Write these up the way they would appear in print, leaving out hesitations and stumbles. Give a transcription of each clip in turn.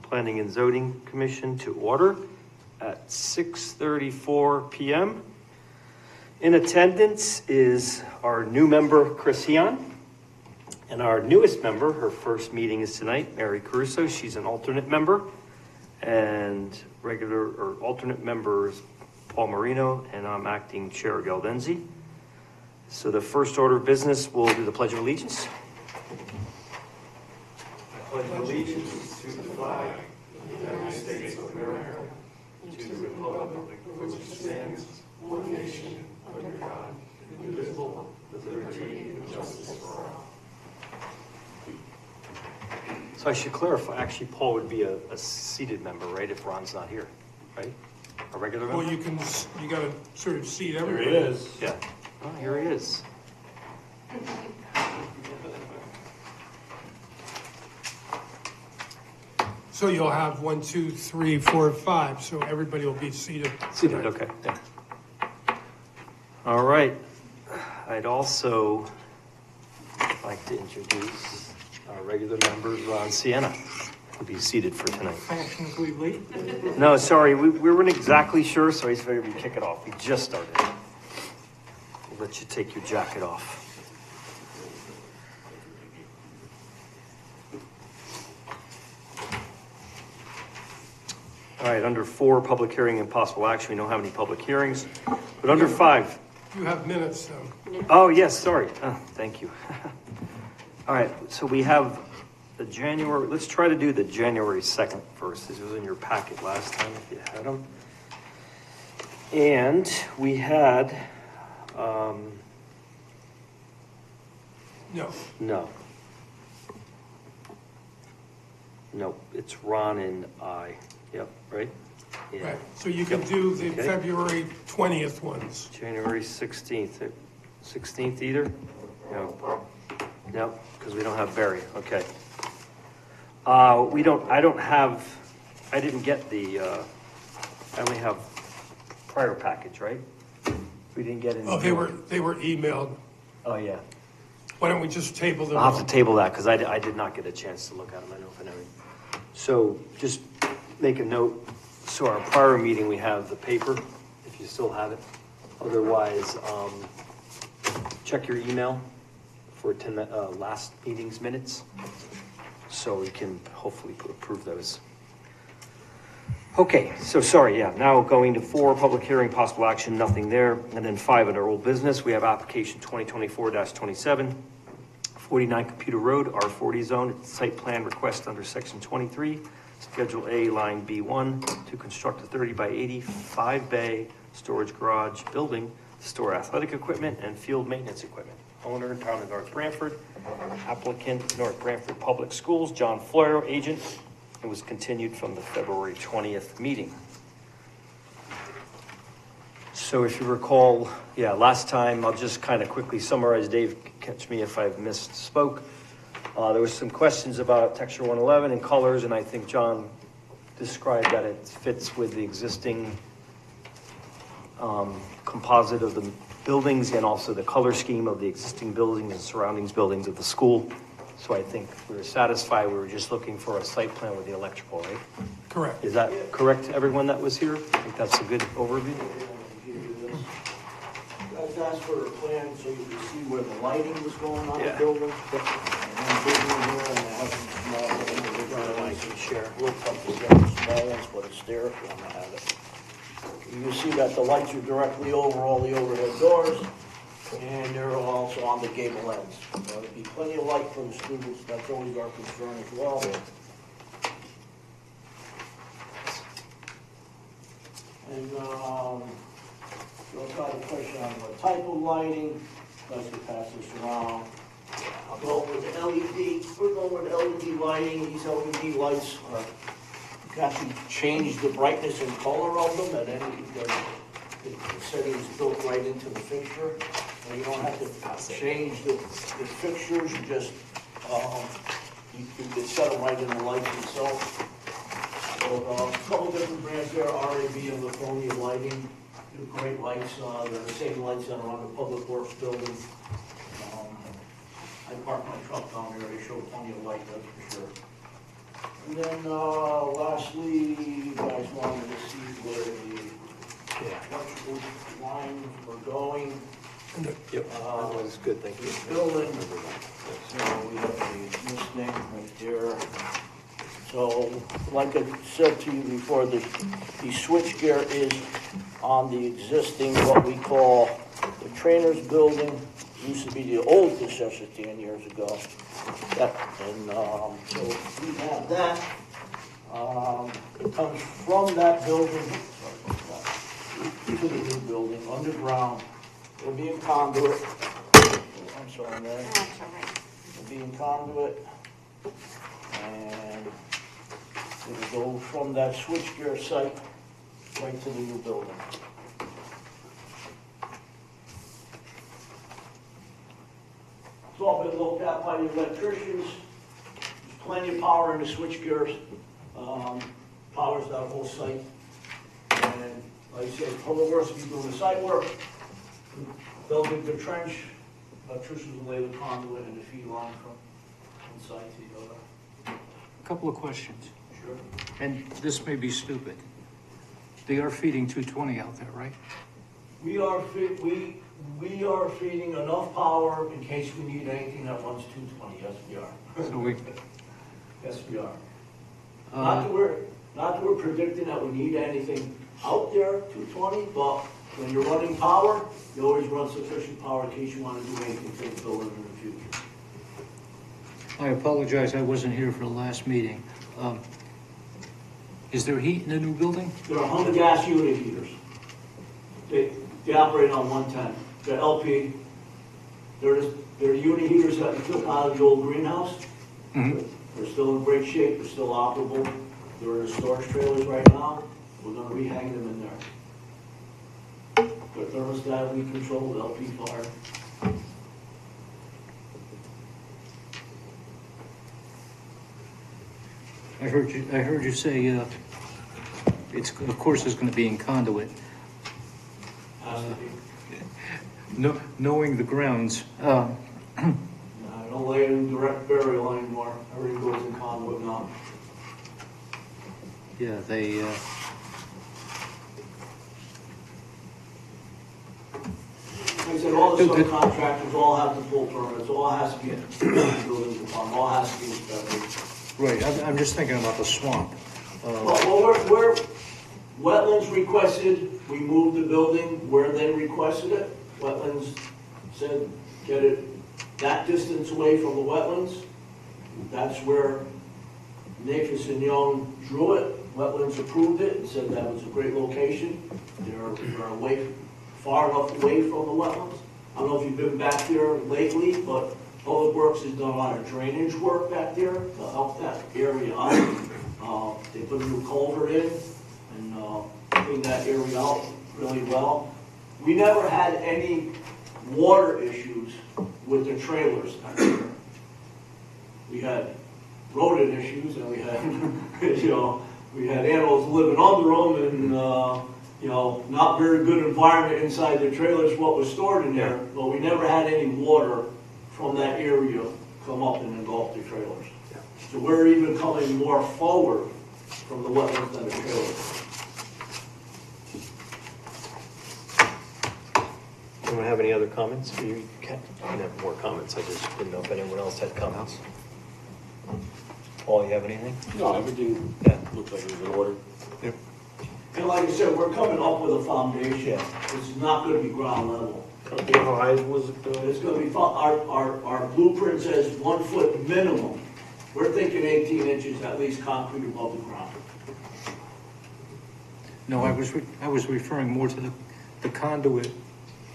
Planning and Zoning Commission to order at 6:34 p.m. In attendance is our new member, Chris Heon, and our newest member, her first meeting is tonight, Mary Caruso. She's an alternate member, and regular or alternate member is Paul Marino, and I'm acting chair, Galdenzi. So the first order of business, we'll do the Pledge of Allegiance. I pledge allegiance to the flag of the United States of America, to the republic for which it stands, one nation, under God, indivisible, with liberty and justice for all. So I should clarify, actually, Paul would be a seated member, right, if Ron's not here, right? A regular member? Well, you gotta sort of seat everybody. Here he is. Yeah. Oh, here he is. So you'll have 1, 2, 3, 4, 5, so everybody will be seated. Seated, okay. Yeah. All right. I'd also like to introduce our regular members, Ron Sienna, who'll be seated for tonight. Fashionably late. No, sorry, we weren't exactly sure, so I figured we'd kick it off. We just started. We'll let you take your jacket off. All right, under 4, public hearing and possible action. We don't have any public hearings, but under 5. You have minutes, though. Oh, yes, sorry. Oh, thank you. All right, so we have the January, let's try to do the January 2nd first. This was in your packet last time if you had them. And we had, No, it's Ron and I. Yep, right? Yeah. Right, so you can do the Okay. February 20th ones. January 16th. 16th either? No. No, because we don't have Barry. Okay. I didn't get the, I only have prior package, right? We didn't get any. Oh, they were emailed. Oh, yeah. Why don't we just table them? I'll have to table that because I did not get a chance to look at them. I know if I never. So just make a note. So our prior meeting, we have the paper, if you still have it. Otherwise, check your email for last meeting's minutes, so we can hopefully approve those. Okay, so sorry, yeah, now going to 4, public hearing, possible action, nothing there. And then 5, under old business, we have application 2024-27, 49 Computer Road, R40 zone, site plan request under section 23, Schedule A, line B1, to construct a 30 by 80 5-bay storage garage building to store athletic equipment and field maintenance equipment. Owner, town of North Branford. Applicant, North Branford Public Schools. John Fleur, agent. It was continued from the February 20th meeting. So if you recall, yeah, last time, I'll just kind of quickly summarize. Dave, catch me if I've misspoke. There was some questions about texture 111 and colors, and I think John described that it fits with the existing composite of the buildings and also the color scheme of the existing buildings and surroundings buildings of the school. So I think we were satisfied. We were just looking for a site plan with the electrical, right? Correct. Is that correct, everyone that was here? I think that's a good overview. Guys asked for a plan so you can see where the lighting was going on the Yeah. building. And big one here, and they have some small individual lights and share. Real tough to get the small ones, but it's there if you want to have it. You can see that the lights are directly over all the overhead doors, and they're also on the gable ends. There'll be plenty of light for the students. That's always our concern as well. And we also had a question on the type of lighting. Let's get past this around. I'll go with the LED. We're going with LED lighting. These LED lights are, you can actually change the brightness and color of them, and then the setting is built right into the fixture. And you don't have to change the fixtures. You just you can set them right in the lights itself. So a couple different brands there, RAB and Laconia Lighting. Do great lights. They're the same lights that are on the Public Works building. I park my truck down there. They show plenty of light, that's for sure. And then, lastly, you guys wanted to see where the electrical lines were going. Yep, that was good, thank you. Building, so we have the existing right there. So, like I said to you before, the switchgear is on the existing, what we call the trainer's building. Used to be the old concession stand years ago. So we have that. It comes from that building to the new building, underground. It'll be in conduit. I'm sorry, Mary. It'll be in conduit. And it'll go from that switchgear site right to the new building. It's all been looked at by the electricians. There's plenty of power in the switchgears. Powers that whole site. And like I said, Public Works will be doing the site work. They'll dig the trench. Electricians will lay the conduit and the feed line from one side to the other. Couple of questions, Sure. and this may be stupid. They are feeding 220 out there, right? We are feeding enough power in case we need anything that runs 220. Yes, we are. So we, Yes, we are. Not that we're predicting that we need anything out there 220, but when you're running power, you always run sufficient power in case you want to do anything to the building in the future. I apologize, I wasn't here for the last meeting. Is there heat in the new building? There are 100 gas unit heaters. They operate on 110. They're LP. They're unit heaters that we took out of the old greenhouse. Mm-hmm. They're still in great shape. They're still operable. They're in the storage trailers right now. We're going to rehang them in there. They're thermostatically controlled LP fire. I heard you say, it's, of course, it's gonna be in conduit. Has to be. Knowing the grounds, I don't lay it in direct burial anymore. Everything goes in conduit now. yeah, they, Like I said, all the subcontractors all have the full permits. All has to be building department. All has to be inspected. right, I'm just thinking about the swamp. Well, we're wetlands requested. We moved the building where they requested it. Wetlands said get it that distance away from the wetlands. That's where Nafis and Young drew it. Wetlands approved it and said that was a great location. They're away, far enough away from the wetlands. I don't know if you've been back there lately, but Public Works has done a lot of drainage work back there to help that area out. They put a new culvert in and cleaned that area out really well. We never had any water issues with the trailers back there. We had rodent issues and we had, we had animals living under them and, not very good environment inside the trailers, what was stored in there, but we never had any water from that area come up and engulf the trailers. Yeah. So we're even coming more forward from the wetlands than the trailers. Anyone have any other comments? You can have more comments, I just didn't know if anyone else had comments. Paul, you have anything? No, everything Yeah. looks like it was in order. Yep. And like I said, we're coming up with a foundation. It's not gonna be ground level. Okay, how high was it? It's gonna be, our blueprint says 1 foot minimum. We're thinking 18 inches at least concrete above the ground. No, I was referring more to the conduit.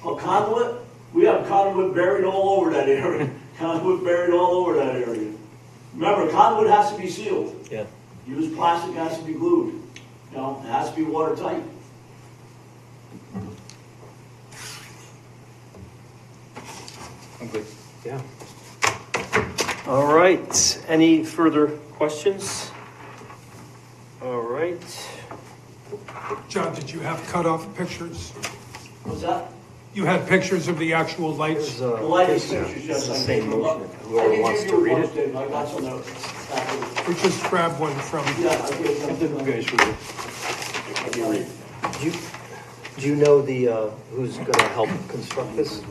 Oh, conduit? We have conduit buried all over that area. Conduit buried all over that area. Remember, conduit has to be sealed. Yeah. Used plastic has to be glued. It has to be watertight. I'm good. Yeah. All right, any further questions? All right, John, did you have cutoff pictures? What's that? You had pictures of the actual lights? There's, The lighting this- fixtures, this is yes, the I same gave them up. motion. Whoever wants to read it. I got some notes. Or just grab one from, Yeah, I gave them. Let me read. Do you know the, who's gonna help construct this?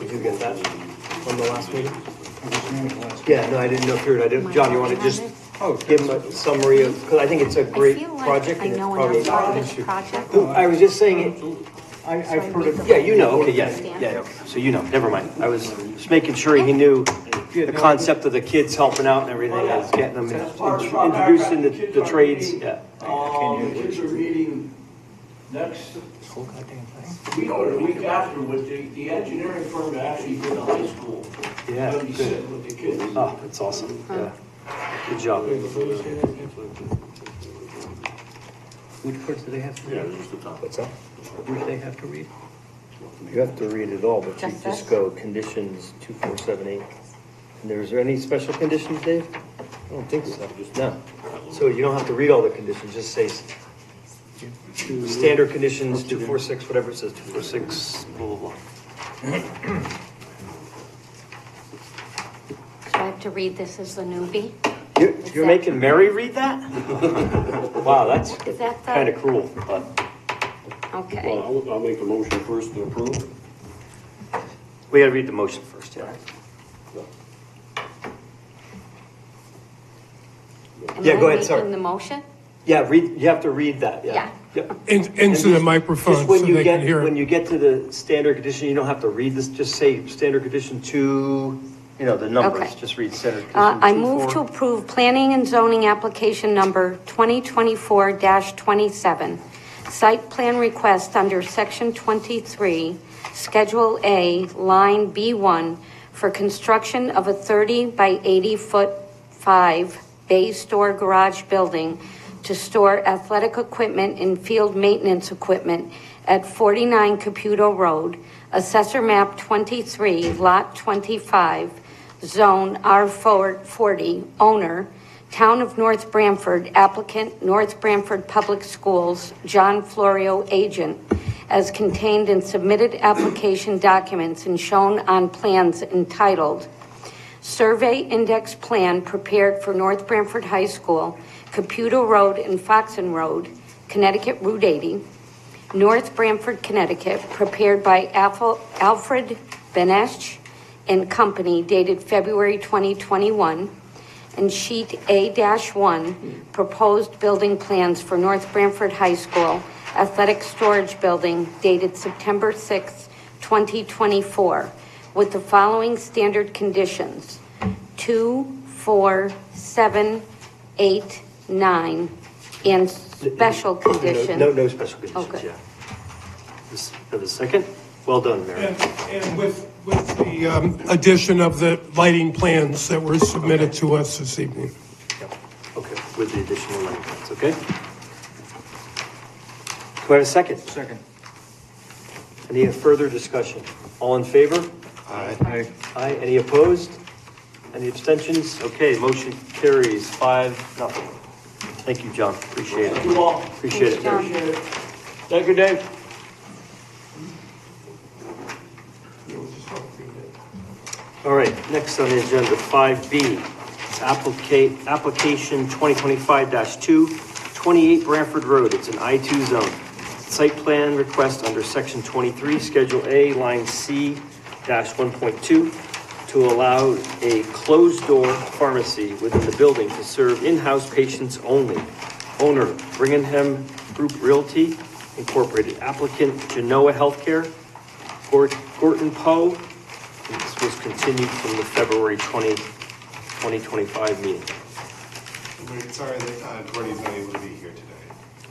Did you get that from the last meeting? Yeah, no, I didn't know if you heard, I didn't, John, you wanna just give him a summary of, because I think it's a great project and it's probably. project. I was just saying, I've heard of, yeah, you know, okay, yeah, so you know, never mind. I was just making sure he knew the concept of the kids helping out and everything, is getting them introducing the trades, yeah. The kids are meeting next week or the week after with the engineering firm that actually did the high school. Yeah, Gonna be good. sitting with the kids. Oh, that's awesome, yeah. Good job. Which parts do they have to Yeah, read? just the top. What's that? Which they have to read? You have to read it all, but you Just just this? go conditions 2, 4, 7, 8. And there's any special conditions, Dave? I don't think so. No. So you don't have to read all the conditions, just say standard conditions, 2, 4, 6, whatever it says, 2, 4, 6, blah, blah, blah. So I have to read this as the newbie? You're making Mary read that? Wow, that's Is that the? kind of cruel, but. Okay. Well, I'll make a motion first to approve. We gotta read the motion first, yeah. Am Yeah, I go ahead, sorry. making the motion? Yeah, read, you have to read that, yeah. Yeah. Yep. into the microphone Just so when you they can get, hear when it. you get to the standard condition, you don't have to read this, just say standard condition 2, you know, the numbers, Okay. just read standard condition 2, I move to 4. approve planning and zoning application number 2024-27. Site plan request under section 23, schedule A, line B1 for construction of a 30 by 80 foot 5 bay store garage building to store athletic equipment and field maintenance equipment at 49 Caputo Road, Assessor Map 23, Lot 25, Zone R40, owner, Town of North Branford, applicant, North Branford Public Schools, John Florio, agent, as contained in submitted application documents and shown on plans entitled Survey Index Plan prepared for North Branford High School, Caputo Road and Foxen Road, Connecticut Route 80, North Branford, Connecticut, prepared by Alfred Benesch and Company, dated February 2021, and sheet A-1, proposed building plans for North Branford High School, athletic storage building, dated September 6, 2024, with the following standard conditions: 2, 4, 7, 8, 9, and special conditions. No special conditions, Okay. yeah. Have a second? Well done, Mary. And with the addition of the lighting plans that were submitted to us this evening. Yep. Okay, with the additional lighting plans, okay? Do I have a second? Second. Any further discussion? All in favor? Aye. Aye. Any opposed? Any abstentions? Okay, motion carries 5-0. Thank you, John. Appreciate Thank it. you all. Appreciate it. Thanks, John. Appreciate it. Thank you, Dave. All right, next on the agenda, 5B, application 2025-2, 28 Branford Road. It's an I2 zone. Site plan request under section 23, schedule A, line C-1.2, to allow a closed-door pharmacy within the building to serve in-house patients only. Owner, Brigham Group Realty Incorporated. Applicant, Genoa Healthcare, Gorton Poe. This was continued from the February 2025 meeting. We're sorry that Gordy's not able to be here today.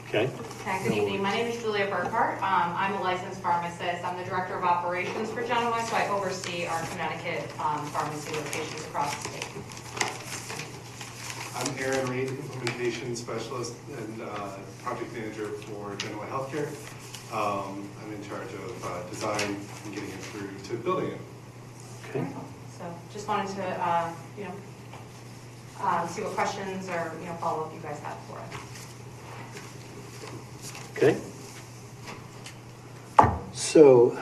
Okay? Hi, good evening. My name is Julia Burkhart. I'm a licensed pharmacist. I'm the director of operations for Genoa, so I oversee our Connecticut pharmacy locations across the state. I'm Aaron Reed, implementation specialist and project manager for Genoa Healthcare. I'm in charge of design and getting it through to building it. Okay. So just wanted to, see what questions or, follow-up you guys have for us. Okay. So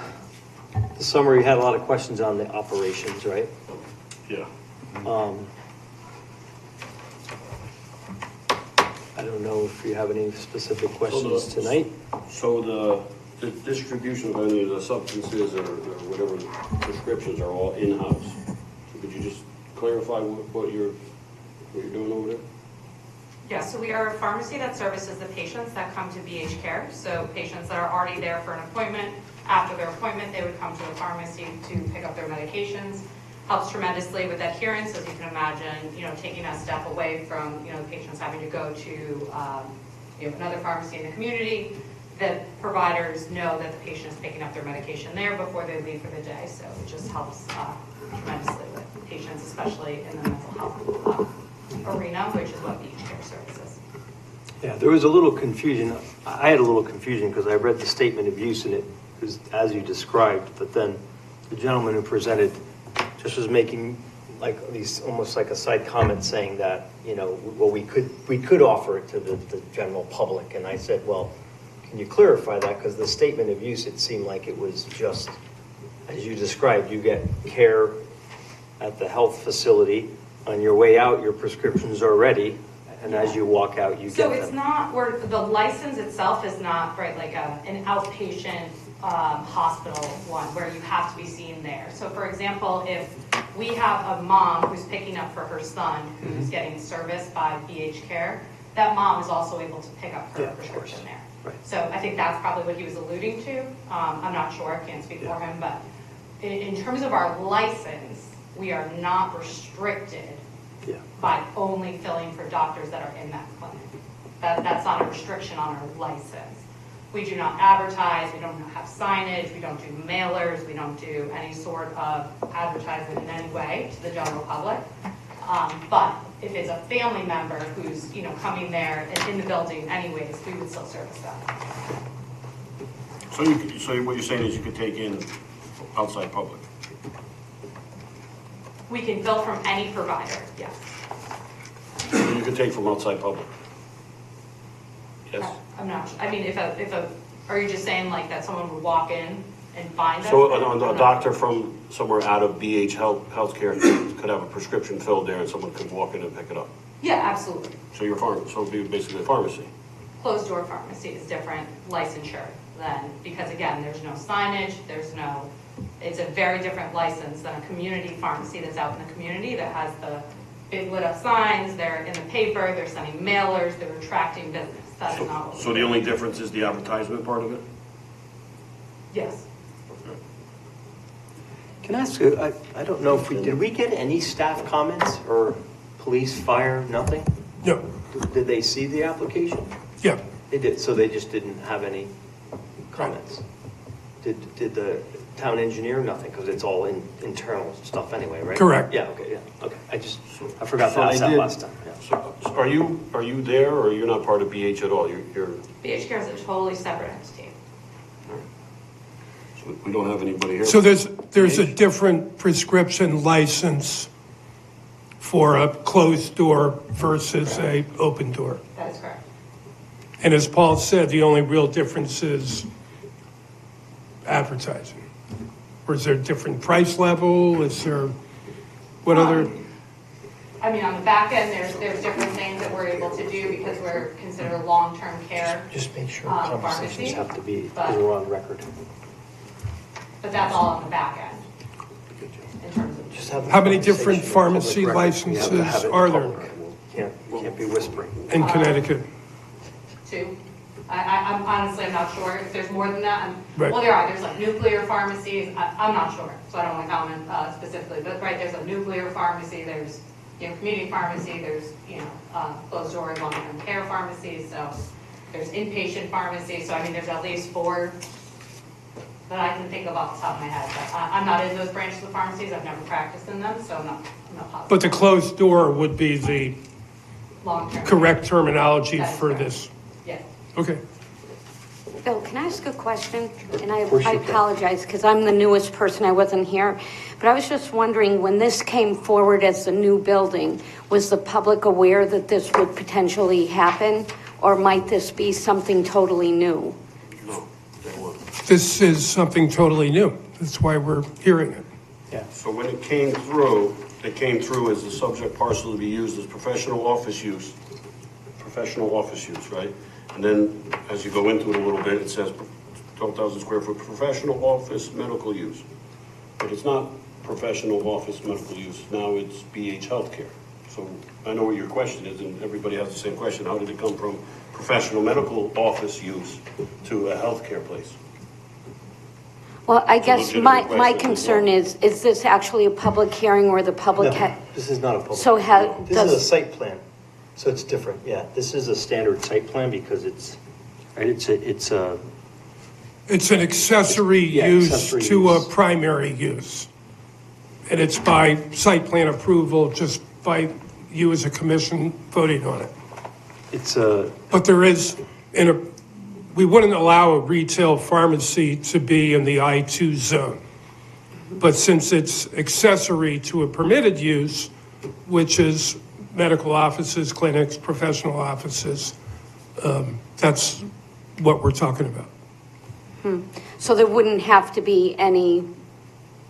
the summary had a lot of questions on the operations, right? Yeah. I don't know if you have any specific questions tonight. So the distribution of any of the substances or whatever prescriptions are all in-house. So could you just clarify what you're doing over there? Yeah, so we are a pharmacy that services the patients that come to BH Care. So patients that are already there for an appointment, after their appointment, they would come to the pharmacy to pick up their medications. Helps tremendously with adherence, as you can imagine, taking that step away from, the patients having to go to, another pharmacy in the community. The providers know that the patient is picking up their medication there before they leave for the day. So it just helps tremendously with patients, especially in the mental health arena, which is what BH Care services. Yeah, there was a little confusion. I had a little confusion because I read the statement of use and it was as you described, but then the gentleman who presented just was making like these almost like a side comment saying that, well, we could offer it to the general public. And I said, well, can you clarify that? Because the statement of use, it seemed like it was just, as you described, you get care at the health facility. On your way out, your prescriptions are ready. And as you walk out, you get them. So it's not, the license itself is not, right, like an outpatient hospital one where you have to be seen there. So for example, if we have a mom who's picking up for her son who's getting serviced by BH Care, that mom is also able to pick up her prescription there. Right. So I think that's probably what he was alluding to. I'm not sure, I can't speak for him, but in terms of our license, we are not restricted by only filling for doctors that are in that clinic. That's not a restriction on our license. We do not advertise, we don't have signage, we don't do mailers, we don't do any sort of advertisement in any way to the general public. But if it's a family member who's coming there and in the building anyways, we would still service them. So what you're saying is you could take in outside public? We can fill from any provider, yes. You could take from outside public? Yes? I'm not, I mean, are you just saying like that someone would walk in and find us? So a doctor from somewhere out of BH Healthcare could have a prescription filled there and someone could walk in and pick it up? Yeah, absolutely. So it'd be basically a pharmacy? Closed door pharmacy is different licensure than, because again, there's no signage, it's a very different license than a community pharmacy that's out in the community that has the big lit up signs, they're in the paper, they're sending mailers, they're attracting business. That is not what So the only difference is the advertisement part of it? Yes. Can I ask you, I don't know if did we get any staff comments or police, fire, nothing? No, Did they see the application? yeah, They did, so they just didn't have any comments? Did the town engineer, nothing, because it's all internal stuff anyway, right? Correct. Yeah, okay. I forgot So to ask they that did- last time, yeah. So are you there or you're not part of BH at all? You're BH Care is a totally separate entity. so we don't have anybody here? so there's a different prescription license for a closed door versus a open door. That is correct. And as Paul said, the only real difference is advertising. Or is there a different price level? Is there, what other? I mean, on the back end, there's different things that we're able to do because we're considered long-term care. Just make sure pharmacy, conversations have to be, but- we're on record. But that's all on the back end in terms of. Just have the How many different conversation in pharmacy public record. We have to have licenses it in are there? public. Can't be whispering. In Connecticut? Two. I'm honestly, I'm not sure if there's more than that. Right. Well, there are. There's like nuclear pharmacies. I'm not sure, so I don't want to comment specifically. But right, there's a nuclear pharmacy. There's community pharmacy. There's closed door long-term care pharmacies. So there's inpatient pharmacy. So I mean, there's at least 4 that I can think of off the top of my head. But I'm not in those branches of pharmacies. I've never practiced in them, so I'm not positive. But the closed door would be the Long-term. correct terminology That is for correct. this. Yeah. Okay. Bill, can I ask a question? And I course you can. apologize because I'm the newest person, I wasn't here. But I was just wondering, when this came forward as a new building, was the public aware that this would potentially happen? Or might this be something totally new? No, they won't. This is something totally new. That's why we're hearing it. So when it came through as the subject parcel to be used as professional office use, right? And then as you go into it a little bit, it says 12,000 square foot professional office medical use. But it's not professional office medical use, now it's BH Healthcare. So I know what your question is, and everybody has the same question. How did it come from professional medical office use to a healthcare place? Well, I It's a guess legitimate my question as concern well. is this actually a public hearing where the public? No, this is not a public. So This is a does, site plan, so it's different, yeah. This is a standard site plan because it's, right, it's a, It's an accessory Yeah, use accessory to a use. primary use. And it's by site plan approval, just by you as a commission voting on it. it's a, But there is, we wouldn't allow a retail pharmacy to be in the I2 zone. But since it's accessory to a permitted use, which is medical offices, clinics, professional offices, that's what we're talking about. so there wouldn't have to be any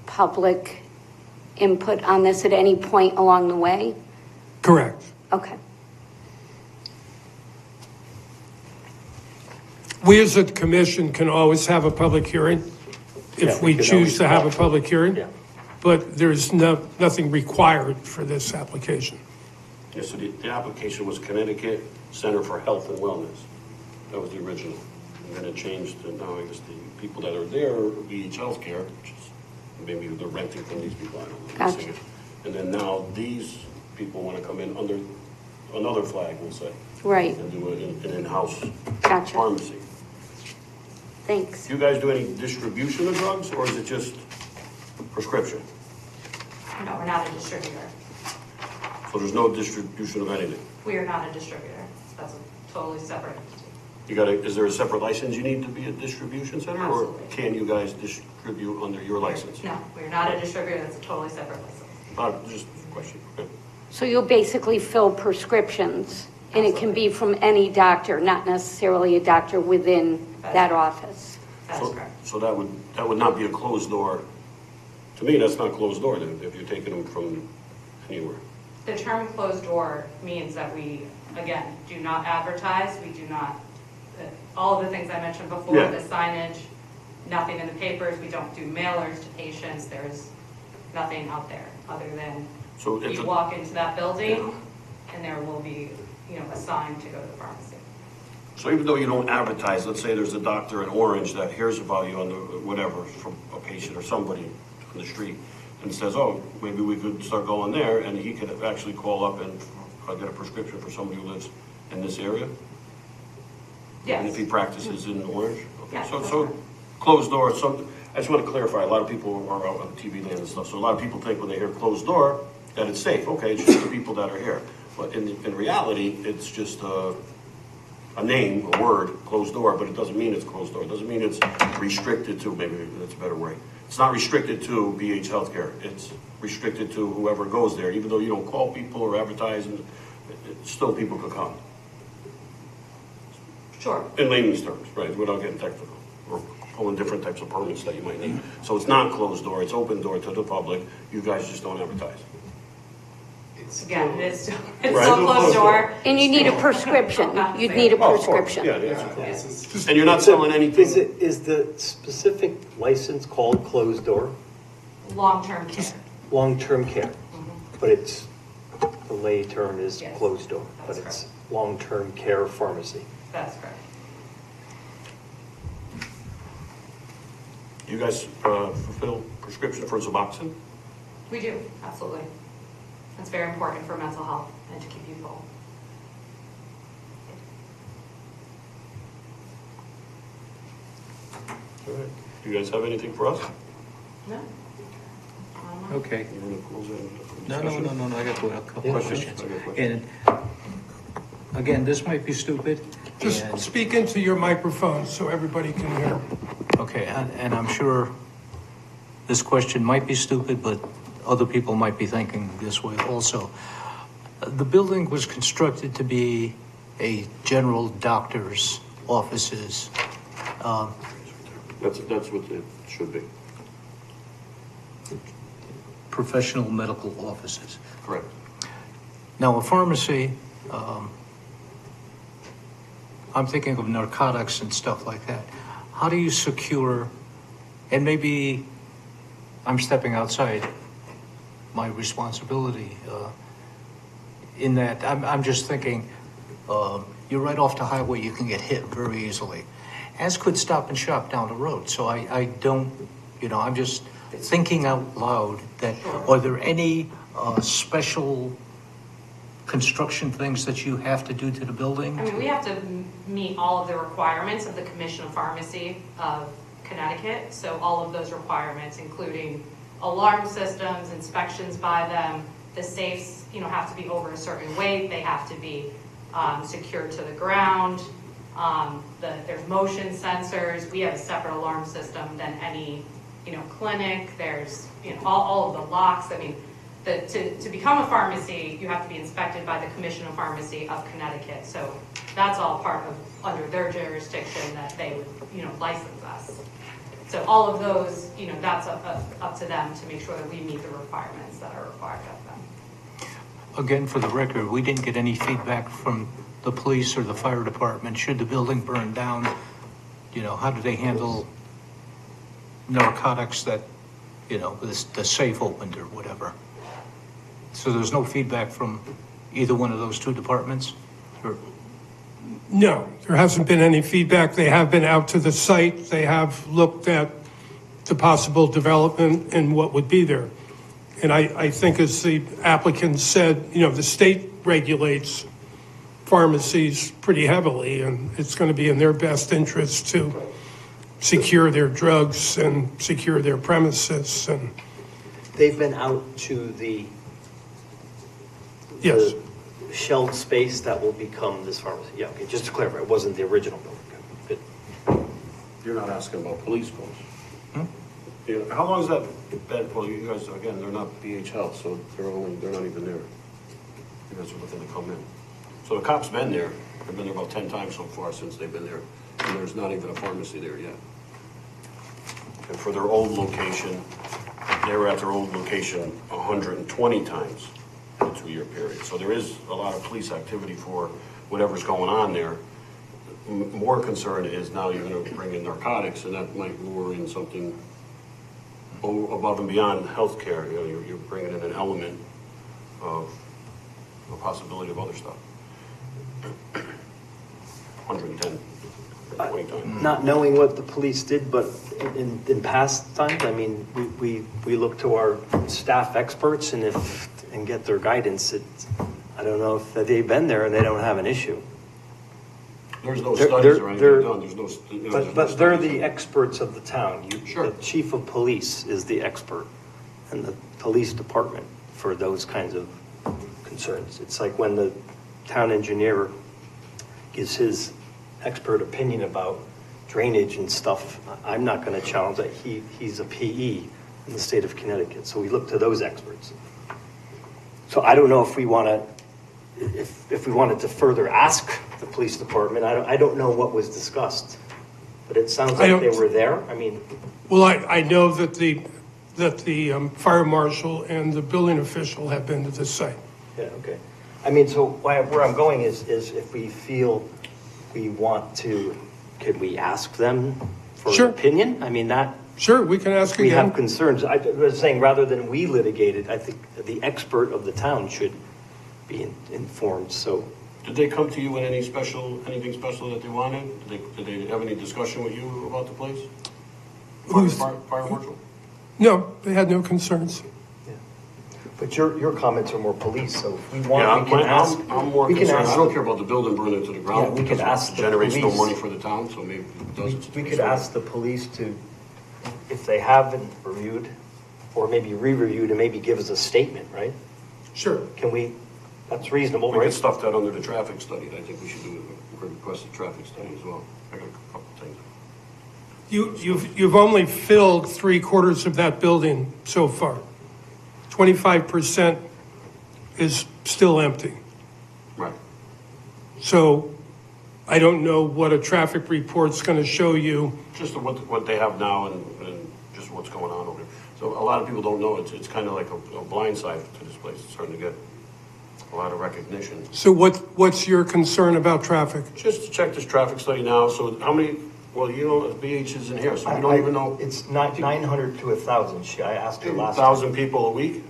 public input on this at any point along the way? Correct. Okay. We as a commission can always have a public hearing Yeah, if we we can choose always to have a call. public hearing. Yeah. But there's nothing required for this application. Yeah, so the application was Connecticut Center for Health and Wellness. That was the original. And then it changed to now, I guess, the people that are there are BH Healthcare, which is, maybe they're renting from these people, I don't know. Gotcha. And then now these people want to come in under another flag, we'll say. Right. And do an in-house Gotcha. pharmacy. Thanks. Do you guys do any distribution of drugs, or is it just prescription? No, we're not a distributor. So there's no distribution of anything? We are not a distributor. That's a totally separate entity. Is there a separate license you need to be a distribution center? Or Absolutely. can you guys distribute under your license? No, we're not a distributor. That's a totally separate license. Just a question. Okay. So you'll basically fill prescriptions, and it can be from any doctor, not necessarily a doctor within that office. That is correct. So that would not be a closed door. To me, that's not closed door then, if you're taking them from anywhere. The term closed door means that we, again, do not advertise. We do not, all of the things I mentioned before, Yeah. the signage, nothing in the papers. We don't do mailers to patients. There's nothing out there other than So if you the- walk into that building and there will be, a sign to go to the pharmacy. So even though you don't advertise, let's say there's a doctor in Orange that hears about you on the, whatever, from a patient or somebody on the street, and says, oh, maybe we could start going there, and he could actually call up and get a prescription for somebody who lives in this area? And if Yes. he practices in Orange? Okay. Yeah, So, that's so right. closed door, so, I just want to clarify, a lot of people are out on TV land and stuff, so a lot of people think when they hear closed door, that it's safe. Okay, it's just the people that are here. But in reality, it's just a name, a word, closed door, but it doesn't mean it's closed door. It doesn't mean it's restricted to, maybe that's a better way. It's not restricted to BH Healthcare. It's restricted to whoever goes there, even though you don't call people or advertise, and still people could come. Sure. In layman's terms, right, without getting technical, or pulling different types of permits that you might need. So it's not closed door, it's open door to the public. You guys just don't advertise. Again, it's Right. still closed door. And you need a prescription. You'd need a Oh, of course. prescription. Yeah, yeah. And you're not selling anything. Is the specific license called closed door? Long-term care. Long-term care, but it's, the lay term is Yes, closed door, but that's it's correct. long-term care pharmacy. That's correct. You guys fulfill prescription for Suboxone? We do, absolutely. It's very important for mental health and to keep people. All right. Do you guys have anything for us? No? Okay. You want to close it? No, I got a couple Yeah. questions. I got questions. And again, this might be stupid. Just and- speak into your microphone so everybody can hear. Okay, and I'm sure this question might be stupid, but other people might be thinking this way also. The building was constructed to be a general doctor's offices. That's what it should be. professional medical offices. Correct. Now, a pharmacy, I'm thinking of narcotics and stuff like that. How do you secure, and maybe I'm stepping outside my responsibility in that I'm just thinking, you're right off the highway, you can get hit very easily, as could Stop and Shop down the road. So I don't, I'm just thinking out loud that, are there any special construction things that you have to do to the building? I mean, we have to meet all of the requirements of the Commission of Pharmacy of Connecticut. So all of those requirements, including alarm systems, inspections by them, the safes, have to be over a certain weight. They have to be secured to the ground. There's motion sensors. We have a separate alarm system than any, clinic. There's, all of the locks. I mean, to become a pharmacy, you have to be inspected by the Commission of Pharmacy of Connecticut. So that's all part of, under their jurisdiction, that they would, license us. So all of those, that's up to them to make sure that we meet the requirements that are required of them. Again, for the record, we didn't get any feedback from the police or the fire department. Should the building burn down, how do they handle narcotics that, the safe opened or whatever? So there's no feedback from either one of those two departments? Or? No, there hasn't been any feedback. They have been out to the site. They have looked at the possible development and what would be there. And I think, as the applicant said, the state regulates pharmacies pretty heavily, and it's going to be in their best interest to secure their drugs and secure their premises. And They've been out to the yes, shelled space that will become this pharmacy. Yeah, okay, just to clarify, it wasn't the original building. Good. You're not asking about police posts. Yeah, how long has that been? Well, you guys, again, they're not BH Health, so they're not even there. You guys are looking to come in. So the cops been there. They've been there about 10 times so far since they've been there. And there's not even a pharmacy there yet. And for their old location, they were at their old location 120 times in a 2-year period. So there is a lot of police activity for whatever's going on there. More concern is now you're going to bring in narcotics, and that might lure in something above and beyond healthcare. You're bringing in an element of a possibility of other stuff. 110, 20 times. Not knowing what the police did, but in past times, I mean, we look to our staff experts and get their guidance. I don't know if they've been there and they don't have an issue. There's no studies or anything done. There's no. But they're the experts of the town. Sure. The chief of police is the expert, and the police department for those kinds of concerns. It's like when the town engineer gives his expert opinion about drainage and stuff. I'm not going to challenge that. He's a PE in the state of Connecticut, so we look to those experts. So I don't know if we want to. If we wanted to further ask the police department, I don't know what was discussed, but it sounds like they were there. I mean, well, I know that the fire marshal and the building official have been to the site. yeah, okay. I mean, so where I'm going is if we feel we want to, could we ask them for Sure. an opinion? I mean, that. Sure, we can ask We again. have concerns. I was saying, rather than we litigate it, I think the expert of the town should be informed. So, Did they come to you with anything special that they wanted? Did they have any discussion with you about the place? Fire marshal? No, they had no concerns. but your comments are more police. So if we want, Yeah, we can ask. I'm more we can concerned. ask- I don't care about the building burning to the ground. Yeah, we could because ask it the generates no police. money for the town, so maybe it does. We could ask the police to, if they haven't reviewed, or maybe re-reviewed, and maybe give us a statement, right? Sure. Can we? That's reasonable, We right? could stuff that under the traffic study. I think we should do a requested traffic study as well. I got a couple of things. You've only filled 3/4 of that building so far. 25% is still empty. Right. So I don't know what a traffic report's going to show you. Just what they have now and just what's going on over there. So a lot of people don't know, it's kind of like a blind side to this place. It's starting to get a lot of recognition. So what's your concern about traffic? Just to check this traffic study now, so how many, well, you know, BH isn't here, so we don't even know. It's not 900 to 1,000. I asked her last time. 1,000 people a week?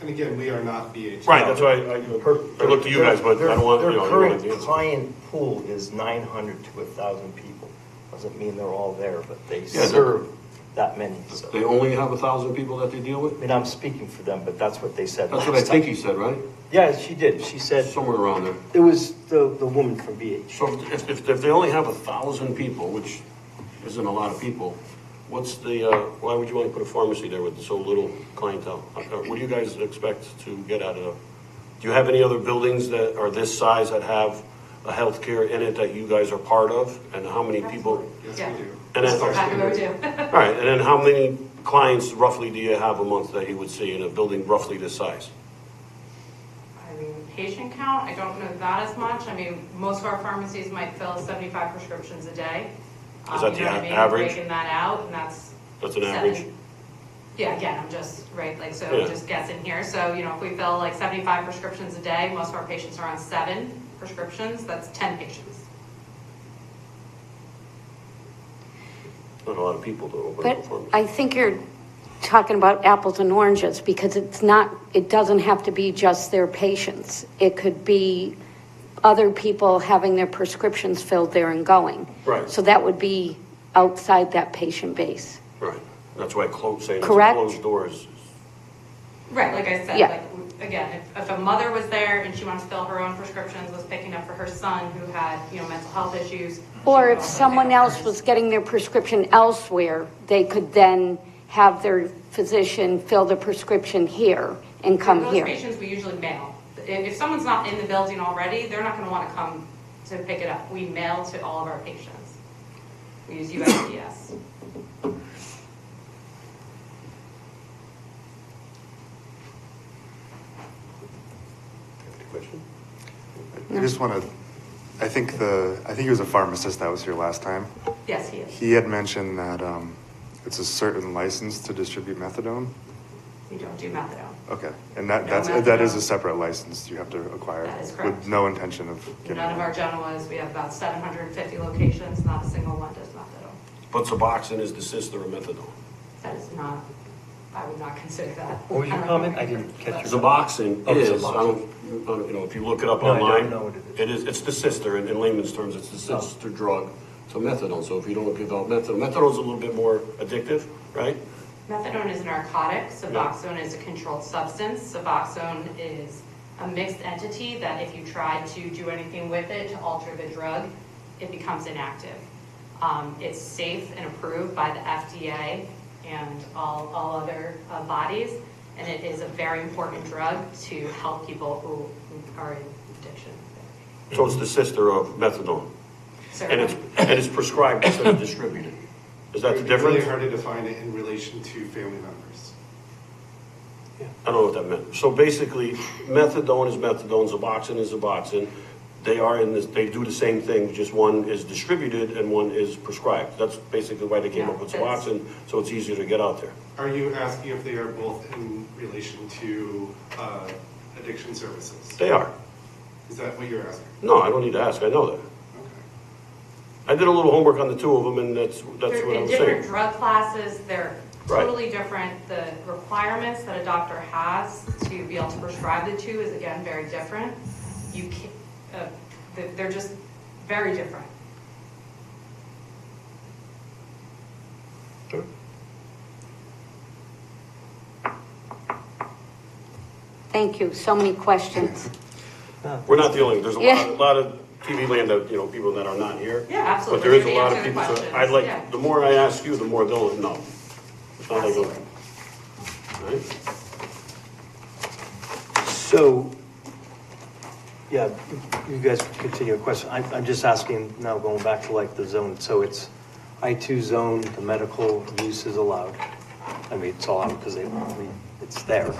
And again, we are not BH. Right, that's why I look to you guys, but I don't want, you know. Their I don't want current to- client pool is 900 to 1,000 people. Doesn't mean they're all there, but they Yeah, serve that many. So. They only have 1,000 people that they deal with? I mean, I'm speaking for them, but that's what they said. That's what I last think time. he said, right? Yeah, she did. She said, Somewhere around there. it was the woman from BH. So if they only have 1,000 people, which isn't a lot of people, what's the, why would you want to put a pharmacy there with so little clientele? What do you guys expect to get out of it? Do you have any other buildings that are this size that have a healthcare in it that you guys are part of? And how many people? Yes, Yeah. we do. And then, That's what we do. all right, and then how many clients roughly do you have a month that you would see in a building roughly this size? I mean, patient count, I don't know that as much. I mean, most of our pharmacies might fill 75 prescriptions a day. Is that You the know what I mean? average? Breaking that out, and that's. That's an 7 average? Yeah, again, I'm just, right, like, so Yeah. it just gets in here. So, you know, if we fill like 75 prescriptions a day, most of our patients are on 7 prescriptions, that's 10 patients. Not a lot of people to open up a But pharmacy. I think you're talking about apples and oranges, because it's not, it doesn't have to be just their patients. It could be other people having their prescriptions filled there and going. Right. So that would be outside that patient base. Right, that's why saying it's a Correct? closed doors. Right, like I said, Yeah. like, again, if a mother was there and she wanted to fill her own prescriptions, was picking up for her son who had, you know, mental health issues. she Or could if also someone pick up else hers. was getting their prescription elsewhere, they could then have their physician fill the prescription here and come Those here. patients we usually mail. If someone's not in the building already, they're not gonna wanna come to pick it up. We mail to all of our patients. We use USPS. Question? I just want to, I think he was a pharmacist that was here last time. Yes, he is. He had mentioned that it's a certain license to distribute methadone. We don't do methadone. Okay, and No that is methadone. a separate license you have to acquire. That is correct. With no intention of getting None of one. our Genoas, we have about 750 locations, not a single one does methadone. But Suboxone is the sister of methadone. That is not, I would not consider that. What was your I don't comment? know. I didn't catch your- Suboxone Oh, is, Suboxone. you know, if you look it up No, I don't online, know what it is. it's the sister, in layman's terms, it's the Oh. sister drug to methadone. So if you don't give out methadone's a little bit more addictive, right? Methadone is a narcotic, Suboxone is a controlled substance. Suboxone is a mixed entity that if you try to do anything with it to alter the drug, it becomes inactive. It's safe and approved by the FDA and all other bodies, and it is a very important drug to help people who are in addiction. So it's the sister of methadone. And Certainly. it's prescribed instead of distributed. Is that the It's really difference? hard to define it in relation to family members. I don't know what that meant. So basically, methadone is methadone, Suboxone is Suboxone. They are in this, they do the same thing, just one is distributed and one is prescribed. That's basically why they came up with Yeah, that's- Suboxone, so it's easier to get out there. Are you asking if they are both in relation to addiction services? They are. Is that what you're asking? No, I don't need to ask, I know that. Okay. I did a little homework on the two of them, and that's They're what I in was different saying. drug classes, they're Right. totally different. The requirements that a doctor has to be able to prescribe the two is again very different. You can, they're just very different. Thank you, so many questions. We're not the only, there's a Yeah. lot of TV land that, you know, people that are not here. Yeah, absolutely. But there is a We lot of answer the people, so questions. I'd like, Yeah. the more I ask you, the more they'll know. It's not like, Absolutely. right? So, yeah, you guys continue a question. I'm just asking now, going back to like the zone. So it's I2 zone, the medical use is allowed. I mean, it's allowed because it's there.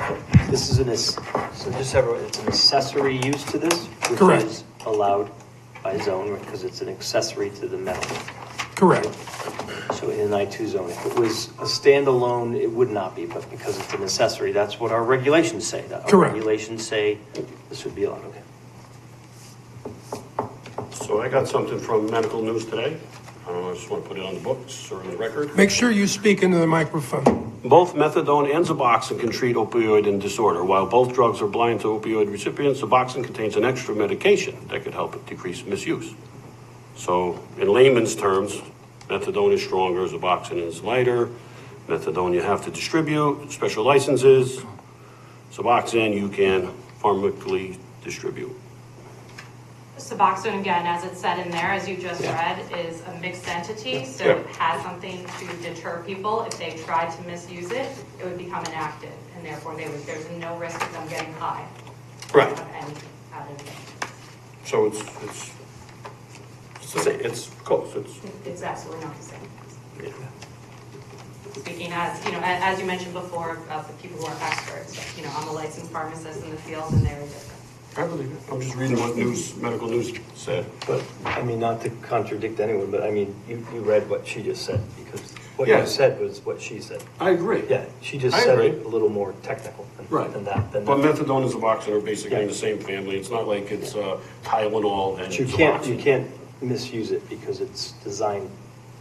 This is so just everyone, it's an accessory use to this, which Correct. is allowed by zone because it's an accessory to the medical. Correct. So in an I2 zone, if it was a standalone, it would not be, but because it's an accessory, that's what our regulations say. Our Correct. regulations say this would be allowed, okay. So I got something from Medical News today. I just want to put it on the books or in the record. Make sure you speak into the microphone. Both methadone and Suboxone can treat opioid and disorder. While both drugs are blind to opioid recipients, Suboxone contains an extra medication that could help decrease misuse. So in layman's terms, methadone is stronger, Suboxone is lighter. Methadone you have to distribute, special licenses. Suboxone you can pharmaceutically distribute. Suboxone, again, as it said in there, as you just read, is a mixed entity, so it has something to deter people. If they tried to misuse it, it would become inactive, and therefore there's no risk of them getting high. Right. And added. So it's close. It's absolutely not the same. Yeah. Speaking as you mentioned before, of the people who are experts, I'm a licensed pharmacist in the field, and they're different. I believe it. I'm just reading what Medical News said. But, I mean, not to contradict anyone, but I mean, you read what she just said, because what Yeah. you said was what she said. I agree. Yeah, she just I said agree. it a little more technical than that. But methadone and Suboxone are basically in the same family. It's not like it's Tylenol and But you can't Suboxone. misuse it because it's designed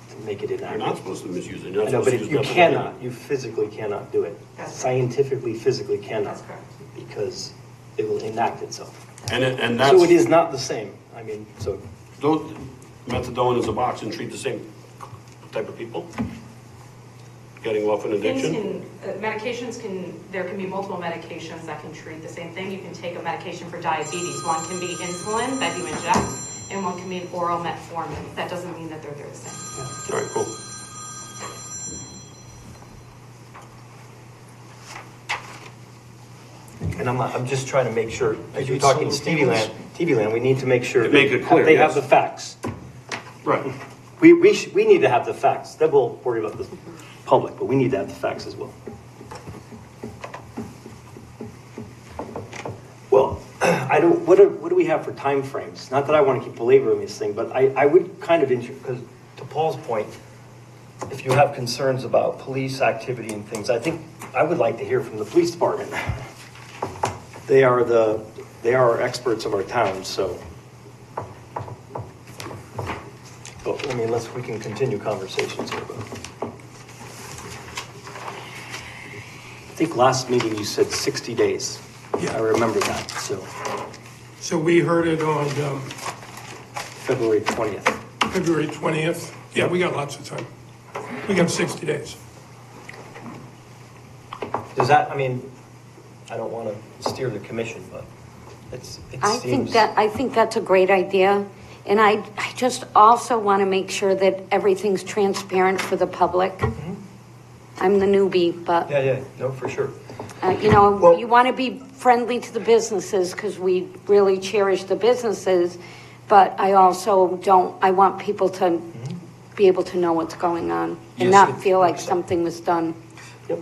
to make it You're not inactive. supposed to misuse it. I You're not know, supposed but to if use you methadone. cannot, you physically cannot do it. That's correct. Scientifically, physically cannot. That's correct. Because it will enact itself. And that's... So it is not the same. I mean, so, Those methadone and Suboxone treat the same type of people? Getting off an addiction? There can be multiple medications that can treat the same thing. You can take a medication for diabetes. One can be insulin that you inject, and one can be an oral metformin. That doesn't mean that they're the same. All right, cool. and I'm just trying to make sure, as you're need talking solar TV land, we need to make sure. Make it clear, They have yes. the facts. Right. We need to have the facts. Then we'll worry about the public, but we need to have the facts as well. Well, what do we have for timeframes? Not that I want to keep belaboring this thing, but I would kind of, because to Paul's point, if you have concerns about police activity and things, I think I would like to hear from the police department. They are our experts of our town, so. But I mean, we can continue conversations here. But I think last meeting you said 60 days. Yeah. I remember that. So So we heard it on February 20th. February 20th. Yeah, we got lots of time. We got 60 days. Does that? I mean, I don't want to steer the commission, but it seems. I think that's a great idea. And I just also want to make sure that everything's transparent for the public. Mm-hmm. I'm the newbie, but, Yeah, no, for sure. you want to be friendly to the businesses because we really cherish the businesses. But I also I want people to be able to know what's going on and Yes, not feel like 100%. something was done. Yep.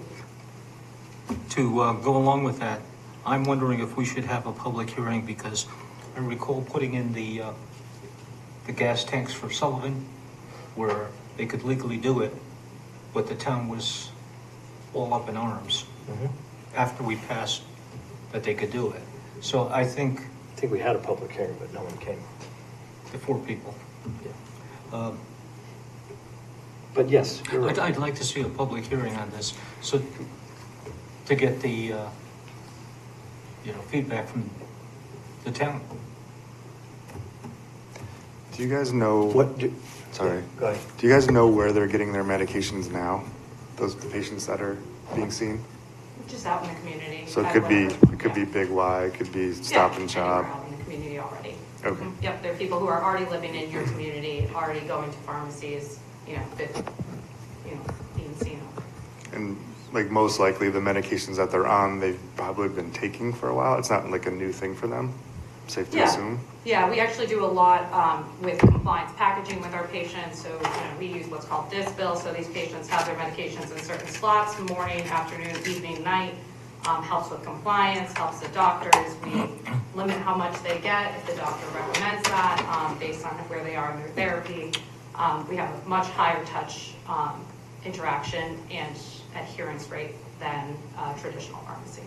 To go along with that, I'm wondering if we should have a public hearing because I recall putting in the gas tanks for Sullivan where they could legally do it, but the town was all up in arms after we passed that they could do it. So I think I think we had a public hearing, but no one came. the 4 people. Yeah. But yes, you're right. I'd like to see a public hearing on this, so to get the feedback from the town. Do you guys know? Sorry. Go ahead. Do you guys know where they're getting their medications now? The patients that are being seen. Just out in the community. So at it could be whatever. Big Y, it could be Stop and Shop. Anywhere out in the community already. Okay. Yep, there are people who are already living in your community, already going to pharmacies, being seen. And like most likely the medications that they're on, they've probably been taking for a while. It's not like a new thing for them. Safe to assume. Yeah, we actually do a lot with compliance packaging with our patients. So we use what's called DIS bills. So these patients have their medications in certain slots, morning, afternoon, evening, night. Helps with compliance, helps the doctors. We limit how much they get if the doctor recommends that based on where they are in their therapy. We have a much higher touch interaction and adherence rate than traditional pharmacy.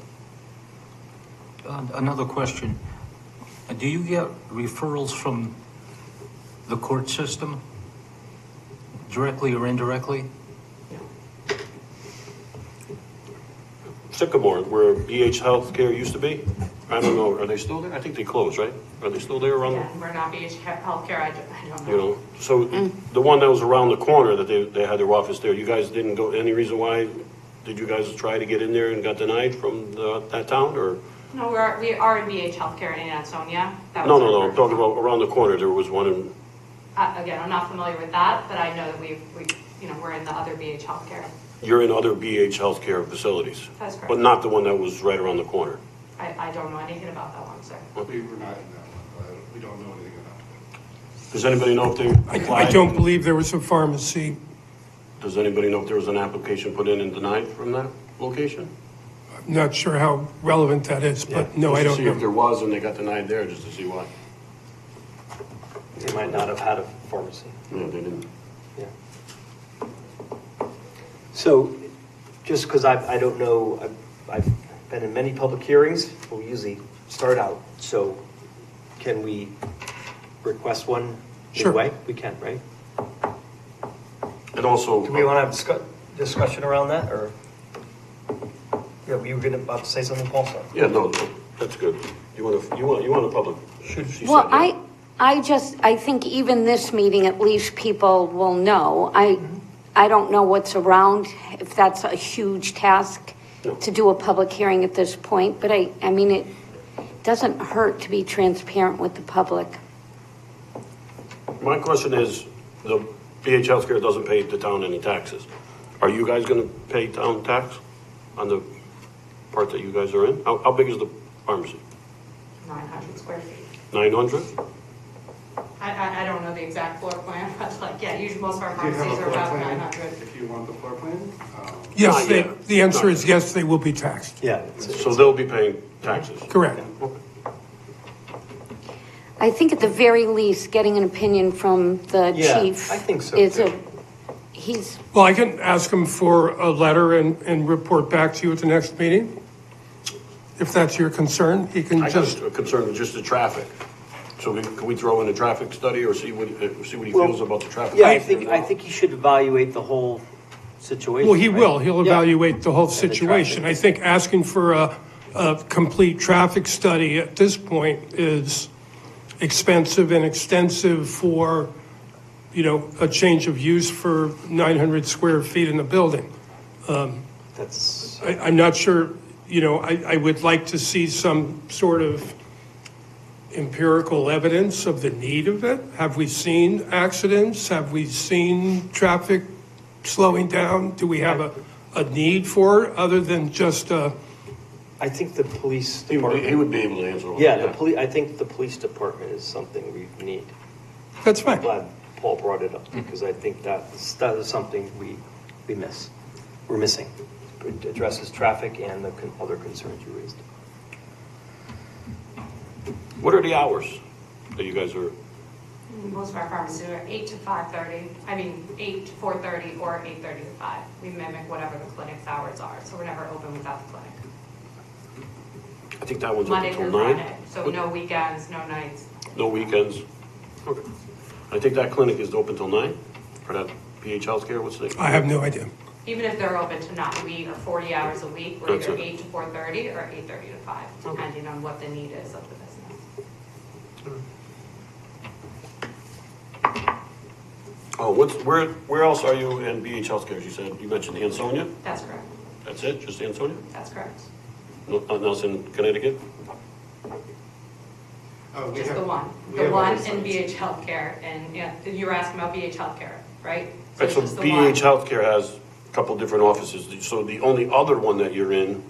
Another question. Do you get referrals from the court system, directly or indirectly? Sycamore, where BH Healthcare used to be, I don't know, are they still there? I think they closed, right? Are they still there around? Yeah, we're not BH Healthcare, I don't know. You know, so the one that was around the corner that they had their office there, you guys didn't go, any reason why? Did you guys try to get in there and got denied from that town, or? No, we are in BH Healthcare in Ansonia. That No, was no, our no, I'm first talking one. about around the corner, there was one in, Again, I'm not familiar with that, but I know that we're in the other BH Healthcare. you're in other BH Healthcare facilities. That's correct. But not the one that was right around the corner. I don't know anything about that one, sir. We were not in that one. We don't know anything about it. Does anybody know if they I applied? don't believe there was a pharmacy. Does anybody know if there was an application put in and denied from that location? I'm not sure how relevant that is, but no, I Just don't to see if there know. was and they got denied there, just to see why. They might not have had a pharmacy. Yeah, they didn't. Yeah. So, just because I don't know, I've been in many public hearings, we'll usually start out, so can we request one Sure. midway? We can, right? And also. Do we want to have discussion around that, or? Yeah, were you about to say something, Paul? Sorry. Yeah, no, that's good. You want a public? She Well, said, yeah. I think even this meeting, at least people will know. I don't know what's around, if that's a huge task to do a public hearing at this point, but I mean, it doesn't hurt to be transparent with the public. My question is, the BH Healthcare doesn't pay the town any taxes. Are you guys gonna pay town tax on the part that you guys are in? How big is the pharmacy? 900 square feet. 900? I don't know the exact floor plan, but usually most of our You have a pharmacies are floor about plan, 900. if you want the floor plan. Yes, Not yet. the answer is yes, they will be taxed. Yeah. So they'll be paying taxes? Correct. Okay. I think at the very least, getting an opinion from the Yeah, chief. I think so, Is too. he's, Well, I can ask them for a letter and report back to you at the next meeting. If that's your concern, he can I just, got a concern with just the traffic. So can we throw in a traffic study or see what he Well, feels about the traffic? Yeah, I think he should evaluate the whole situation. well, he right? will. He'll Yeah. evaluate the whole the situation. I traffic. think asking for a complete traffic study at this point is expensive and extensive for, a change of use for 900 square feet in the building. That's, I'm not sure, I would like to see some sort of empirical evidence of the need of it. Have we seen accidents? Have we seen traffic slowing down? Do we have a need for it other than just I think the police He department. would be able to answer all Yeah, that. I think the police department is something we need. That's I'm fine. glad Paul brought it up because I think that is something we miss. We're missing. It addresses traffic and the other concerns you raised. What are the hours that you guys are, Most of our pharmacies are 8 to 5:30, 8 to 4:30 or 8:30 to 5. We mimic whatever the clinic's hours are, so we're never open without the clinic. I think that one's open Monday till through 9? Friday, so no weekends, no nights. No weekends? Okay. I think that clinic is open till 9 for that PH Healthcare, what's the? I have no idea. Even if they're open to not, we are 40 hours a week, we're That's either it. 8 to 4:30 or 8:30 to 5, depending on what the need is of the business. Oh, where else are you in BH Healthcare? You mentioned Ansonia? That's correct, That's it, just Ansonia? that's correct. Nothing else in Connecticut? We Just have- the one, we the have one other in sites. BH Healthcare, and you were asking about BH Healthcare, right? Right, it's so just the one. BH Healthcare has a couple different offices, so the only other one that you're in,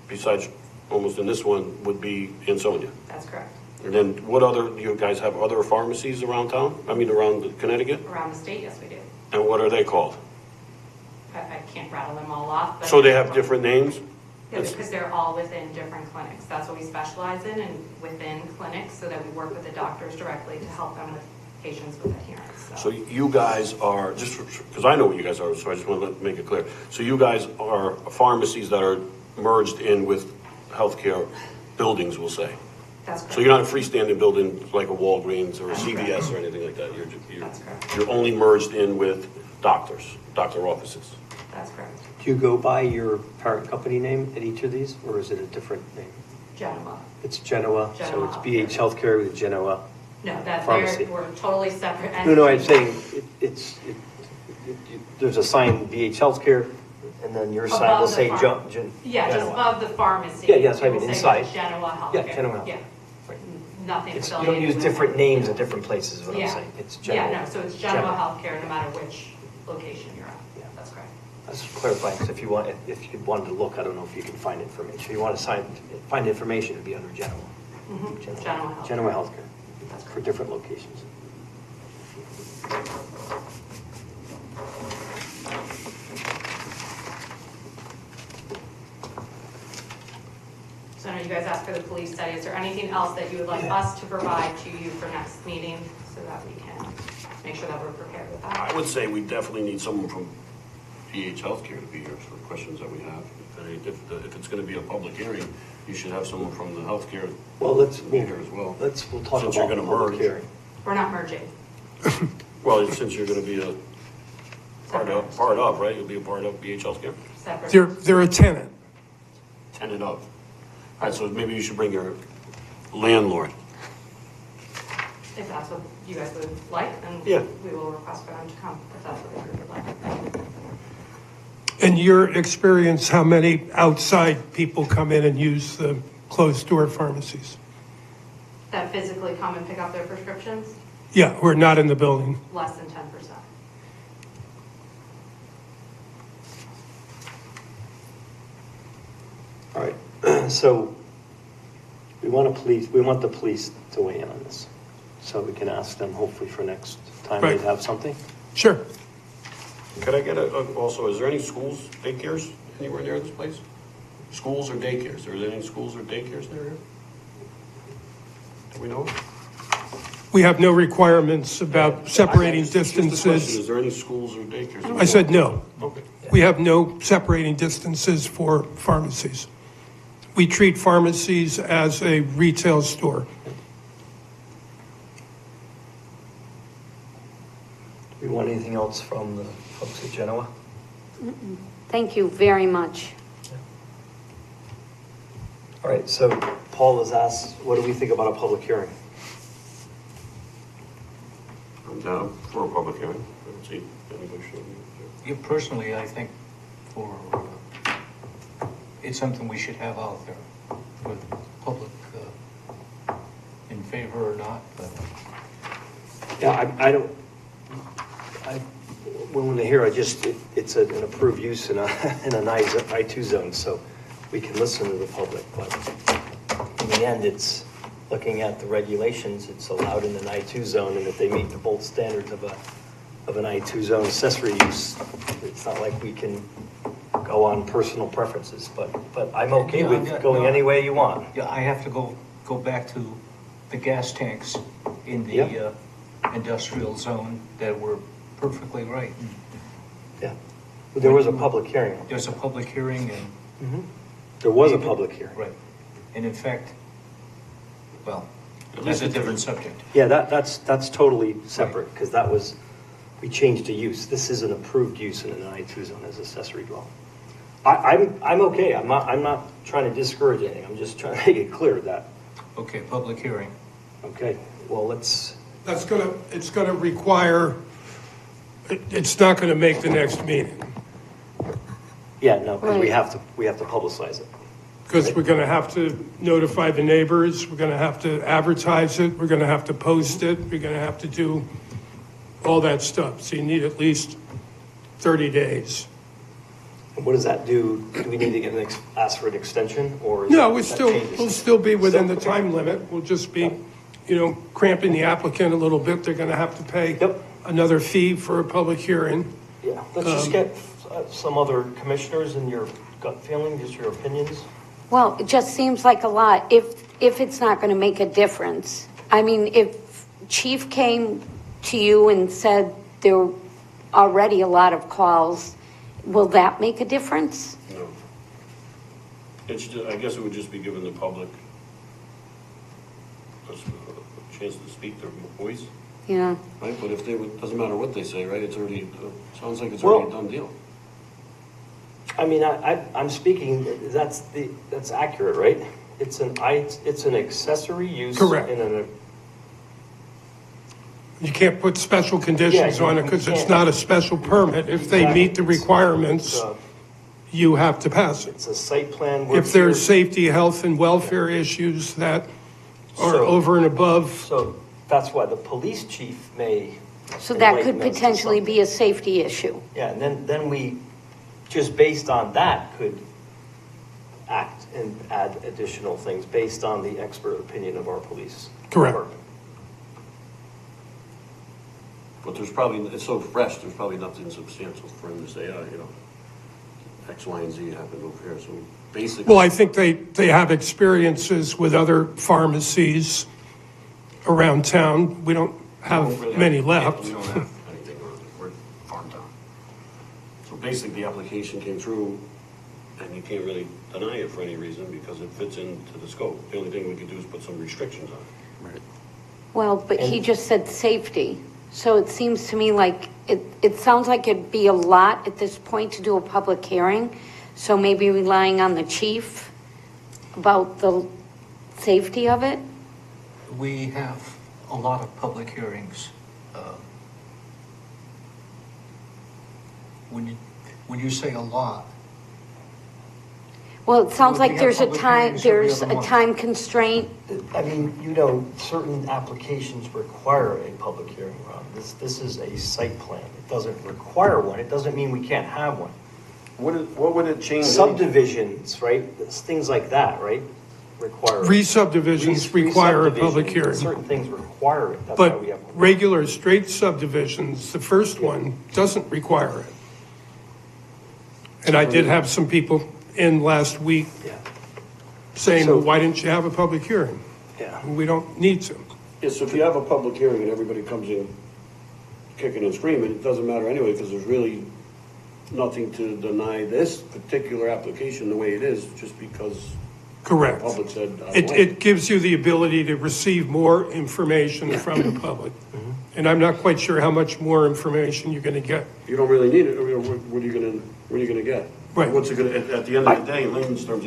besides almost in this one, would be Ansonia. That's correct. And then do you guys have other pharmacies around town? Around Connecticut? Around the state, yes, we do. And what are they called? I can't rattle them all off, but. So they have different names? Yeah, because they're all within different clinics. That's what we specialize in and within clinics, so that we work with the doctors directly to help them with patients with adherence. So you guys are, just because I know what you guys are, so I just want to make it clear. So you guys are pharmacies that are merged in with healthcare buildings, we'll say. That's correct. So you're not a freestanding building like a Walgreens or a That's CVS correct. or anything like that. That's correct. You're only merged in with doctor offices. That's correct. Do you go by your parent company name at each of these, or is it a different name? Genoa. It's Genoa, so Genoa it's BH Healthcare with Genoa. No, that Pharmacy. we're totally separate. No, I'm entities. saying there's a sign BH Healthcare, and then your sign will Above the say Yeah, just Genoa. above the pharmacy. Yeah, yes, I it mean will say inside. Genoa Healthcare. Yeah, Genoa Health. Yeah. Right. Nothing You affiliated don't use with different it. names at different places, is what I'm Yeah. saying. It's Genoa. Yeah, no, so it's Genoa Genoa. Healthcare, no matter which location you're at. Yeah. That's correct. I was just clarifying, because if you wanted to look, I don't know if you can find information. If you want to find information, it'd be under Genoa. Genoa Healthcare. Genoa Healthcare, That's for correct. different locations. So I know you guys asked for the police study. Is there anything else that you would like us to provide to you for next meeting so that we can make sure that we're prepared with that? I would say we definitely need someone from BH Healthcare to be here for the questions that we have. If it's going to be a public hearing, you should have someone from the healthcare Well, let's, be here as well. we'll talk Since you're about gonna public merge. hearing. We're not merging. Well, since you're going to be a part of, right? You'll be a part of BH Healthcare, Separate. They're a tenant. tenant of. All right, so maybe you should bring your landlord. If that's what you guys would like, then Yeah. we will request for them to come, if that's what the group would like. In your experience, how many outside people come in and use the closed-door pharmacies? That physically come and pick up their prescriptions, Yeah, who are not in the building. less than 10%. All right, so we want the police to weigh in on this. So we can ask them hopefully for next time Right. they have something. Sure. Could I get also, is there any schools, daycares anywhere near this place? Schools or daycares? Are there any schools or daycares near here? Do we know? We have no requirements about separating Just a question, distances. is there any schools or daycares? I said no. Okay. We have no separating distances for pharmacies. We treat pharmacies as a retail store. Do we want anything else from the folks at Genoa? Thank you very much. All right, so Paul has asked, what do we think about a public hearing? I'm down for a public hearing. I don't see anybody should. Yeah, personally, I think it's something we should have out there for the public in favor or not, but Yeah, when they hear, it's an approved use in a nice I2 zone, so we can listen to the public, but in the end, it's looking at the regulations, it's allowed in an I2 zone, and if they meet the both standards of an I2 zone accessory use, it's not like we can go on personal preferences, but I'm okay with going any way you want. yeah, I have to go back to the gas tanks in the Yeah. Industrial zone that were perfectly right. Yeah, there was a public hearing. There's a public hearing and. There was a public hearing. Right. And in fact, well, that's a different subject. Yeah, that's totally separate, because we changed the use. This is an approved use in an I2 zone as accessory dwelling. I'm okay, I'm not trying to discourage anything, I'm just trying to make it clear that, Okay, public hearing. okay, well, it's Gonna require, it's not gonna make the next meeting, yeah, no, because we Right. have to publicize it. because we're gonna have to notify the neighbors, we're gonna have to advertise it, we're gonna have to post it, we're gonna have to do all that stuff. So you need at least 30 days. And what does that do? Do we need to get ask for an extension, or? No, that changes? we'll still be within the Still, okay. time limit. We'll just be, cramping the applicant a little bit. They're gonna have to pay Yep. another fee for a public hearing. Yeah, let's just get some other commissioners and your gut feeling, just your opinions. Well, it just seems like a lot if it's not going to make a difference. I mean, if Chief came to you and said there were already a lot of calls, will that make a difference? No. I guess it would just be giving the public a chance to speak their voice, Yeah. right? But if doesn't matter what they say, right? It's already, sounds like it's Well- already a done deal. I mean, I'm speaking, that's accurate, right? It's an accessory use. Correct. In an, You can't put special conditions Yeah, on it you because it's can't. not a special permit. If they meet the requirements, you have to pass it. it's a site plan. where If there's you're- safety, health, and welfare issues that are So- over and above, So that's why the police chief may. So that enlighten could us to potentially something. be a safety issue. Yeah, and then we, just based on that, could act and add additional things based on the expert opinion of our police. Correct. department. But there's probably, it's so fresh, there's probably nothing substantial for him to say, X, Y, and Z happened over here, so basically. well, I think they have experiences with other pharmacies around town. We don't have really many yeah, left. We don't have anything, we're farm town. So basically, the application came through, and you can't really deny it for any reason, because it fits into the scope. The only thing we could do is put some restrictions on it. Right. Well, but he just said safety. So it seems to me like, it sounds like it'd be a lot at this point to do a public hearing. So maybe relying on the chief about the safety of it. We have a lot of public hearings. When you say a lot, Well, it sounds Well, like we have there's a public time, hearings every there's other a month. time constraint. I mean, certain applications require a public hearing, Ron. This is a site plan. It doesn't require one. It doesn't mean we can't have one. What would it change? Subdivisions, right? Things like that, right? Require. Re-subdivisions require a public Re-subdivision, hearing. Certain things require it. That's why But we have. regular straight subdivisions, the first one doesn't require it. And I did have some people in last week Yeah, saying, So- well, why didn't you have a public hearing? yeah. We don't need to. Yes, so if you have a public hearing and everybody comes in kicking and screaming, it doesn't matter anyway, because there's really nothing to deny this particular application the way it is, just because the Correct. public said, I It, want it gives you the ability to receive more information from the public. And I'm not quite sure how much more information you're going to get. You don't really need it, I mean, what are you gonna get? Right. What's it gonna, at the end of the day, in layman's terms,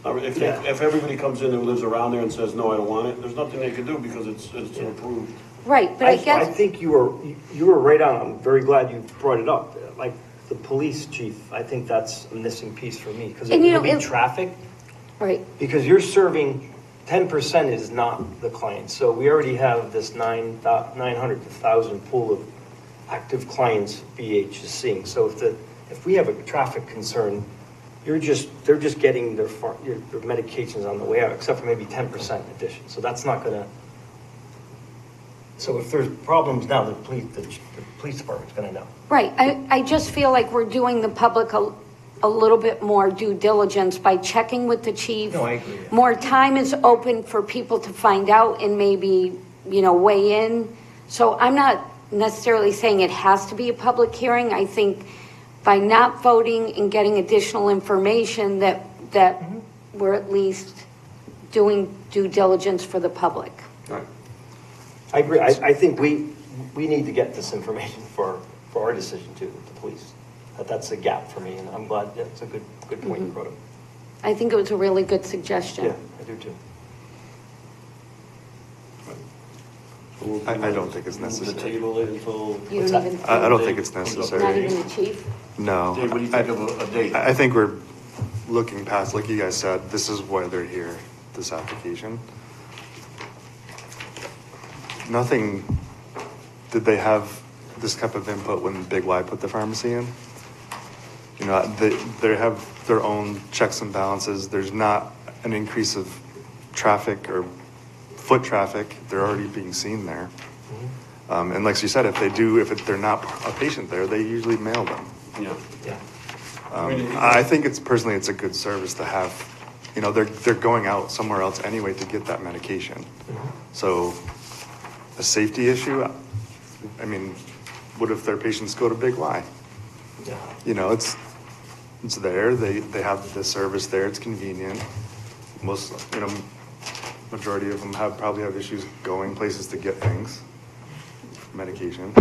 if everybody comes in and lives around there and says, no, I don't want it, there's nothing they can do because it's an approved. Right, but I I guess, think you were right on. I'm very glad you brought it up. Like the police chief, I think that's a missing piece for me because And you it'll know, be traffic. right, Because you're serving, 10% is not the client. So we already have this 900 to 1,000 pool of active clients BH is seeing. So if we have a traffic concern, they're just getting their medications on the way out, except for maybe 10% addition. So that's not gonna, so if there's problems now, the police department's gonna know. right. I just feel like we're doing the public a little bit more due diligence by checking with the chief. No, I agree. More time is open for people to find out and maybe, weigh in. So I'm not necessarily saying it has to be a public hearing. I think by not voting and getting additional information that we're at least doing due diligence for the public. I agree. I think we need to get this information for our decision too, with the police. That's a gap for me, and I'm glad that's a good point you brought up. I think it was a really good suggestion. Yeah, I do too. I don't think it's Move necessary. the table it until, You don't even, I don't think it's not necessary. even the chief? No. Dave, what do you think of a date? I think we're looking past, like you guys said, this is why they're here, this application. Nothing, did they have this type of input when Big Y put the pharmacy in? They have their own checks and balances. There's not an increase of traffic or foot traffic. They're already being seen there. And like you said, if they're not a patient there, they usually mail them. Yeah. Yeah. I think it's a good service to have. They're going out somewhere else anyway to get that medication. So a safety issue, I mean, what if their patients go to Big Y? You know, it's there, they have the service there, it's convenient. Most, you know, majority of them probably have issues going places to get things, medication.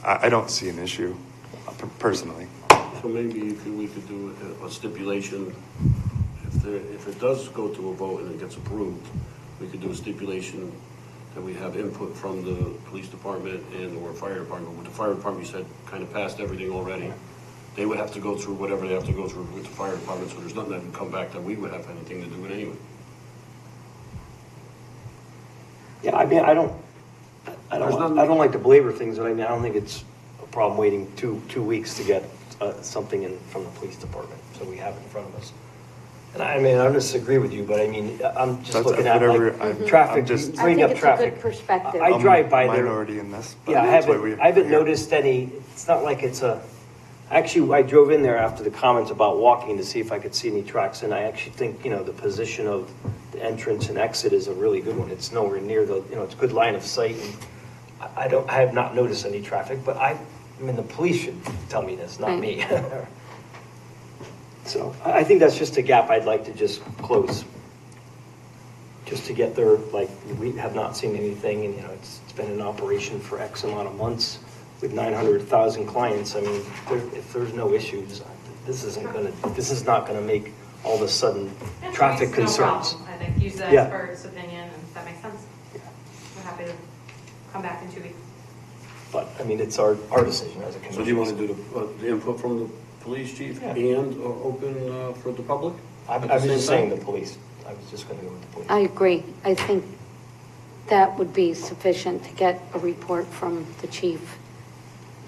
I don't see an issue, personally. So maybe we could do a stipulation, if it does go to a vote and it gets approved, we could do a stipulation that we have input from the police department and or fire department. With the fire department, you said, kind of passed everything already. They would have to go through whatever they have to go through with the fire department, so there's nothing that would come back that we would have anything to do with anyway. Yeah, I mean, I don't like to belabor things, but I mean, I don't think it's a problem waiting two weeks to get something in from the police department, so we have it in front of us. And I mean, I don't disagree with you, but I mean, I'm just That's looking at whatever, like traffic, I'm just- I bring think up it's a traffic. good perspective. I drive by there. Minority in this, but Yeah, that's why we. I haven't noticed any, it's not like it's actually, I drove in there after the comments about walking to see if I could see any tracks, and I actually think, you know, the position of the entrance and exit is a really good one. It's nowhere near it's a good line of sight, and I have not noticed any traffic, but I mean, the police should tell me this, not me. So I think that's just a gap I'd like to just close. Just to get there, like, we have not seen anything, and, you know, it's been in operation for X amount of months with 900,000 clients. I mean, if there's no issues, this is not gonna make all of a sudden Yeah, traffic no concerns. problem. I think use the Yeah. expert's opinion, and that makes sense. We're happy to come back in 2 weeks. But, I mean, it's our decision as a commission. So do you want to do the input from the police chief Yeah. and open for the public? I at the was same just saying time? the police. I was just gonna go with the police. I agree. I think that would be sufficient to get a report from the chief.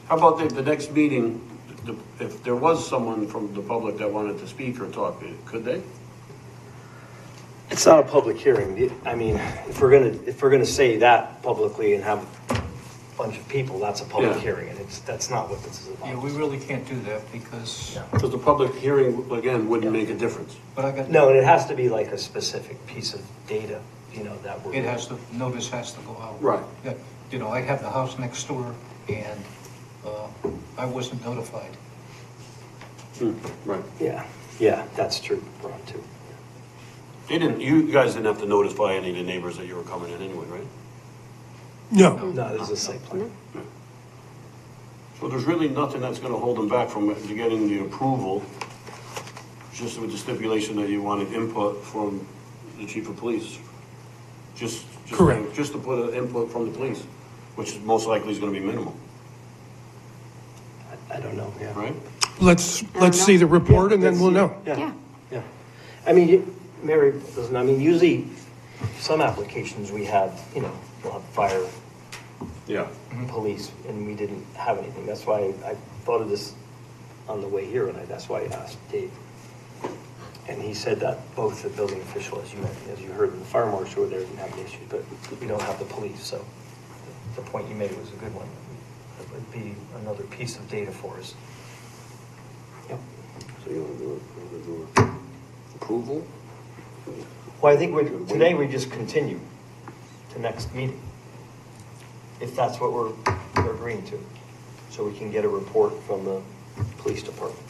How about the next meeting, if there was someone from the public that wanted to speak or talk, could they? It's not a public hearing. I mean, if we're gonna say that publicly and have a bunch of people, that's a public Yeah. hearing, and that's not what this is about. Yeah, we really can't do that because, Because the public hearing, again, wouldn't make a difference. but I got, No, and it has to be like a specific piece of data, you know, that we're. it has to, notice has to go out. Right. Yeah, you know, I have the house next door and I wasn't notified. Right. Yeah, that's true, Ron, too. You guys didn't have to notify any of the neighbors that you were coming in anyway, right? No, No, this is a site plan. So there's really nothing that's gonna hold them back from getting the approval, just with the stipulation that you wanted input from the chief of police. Just Correct. Just to put an input from the police, which most likely is gonna be minimal, I don't know, yeah. right? let's know. see the report and then we'll know. Yeah. Yeah. I mean, Mary, doesn't, I mean, usually some applications we have, you know, we'll have fire, Yeah. police, and we didn't have anything. That's why I thought of this on the way here, and that's why I asked Dave. And he said that both the building official, as you heard, and the fire marshal were there, didn't have an issue, but we don't have the police, so the point you made was a good one. It would be another piece of data for us. Yep. So you wanna do approval? Well, I think today we just continue to next meeting, if that's what we're agreeing to, so we can get a report from the police department.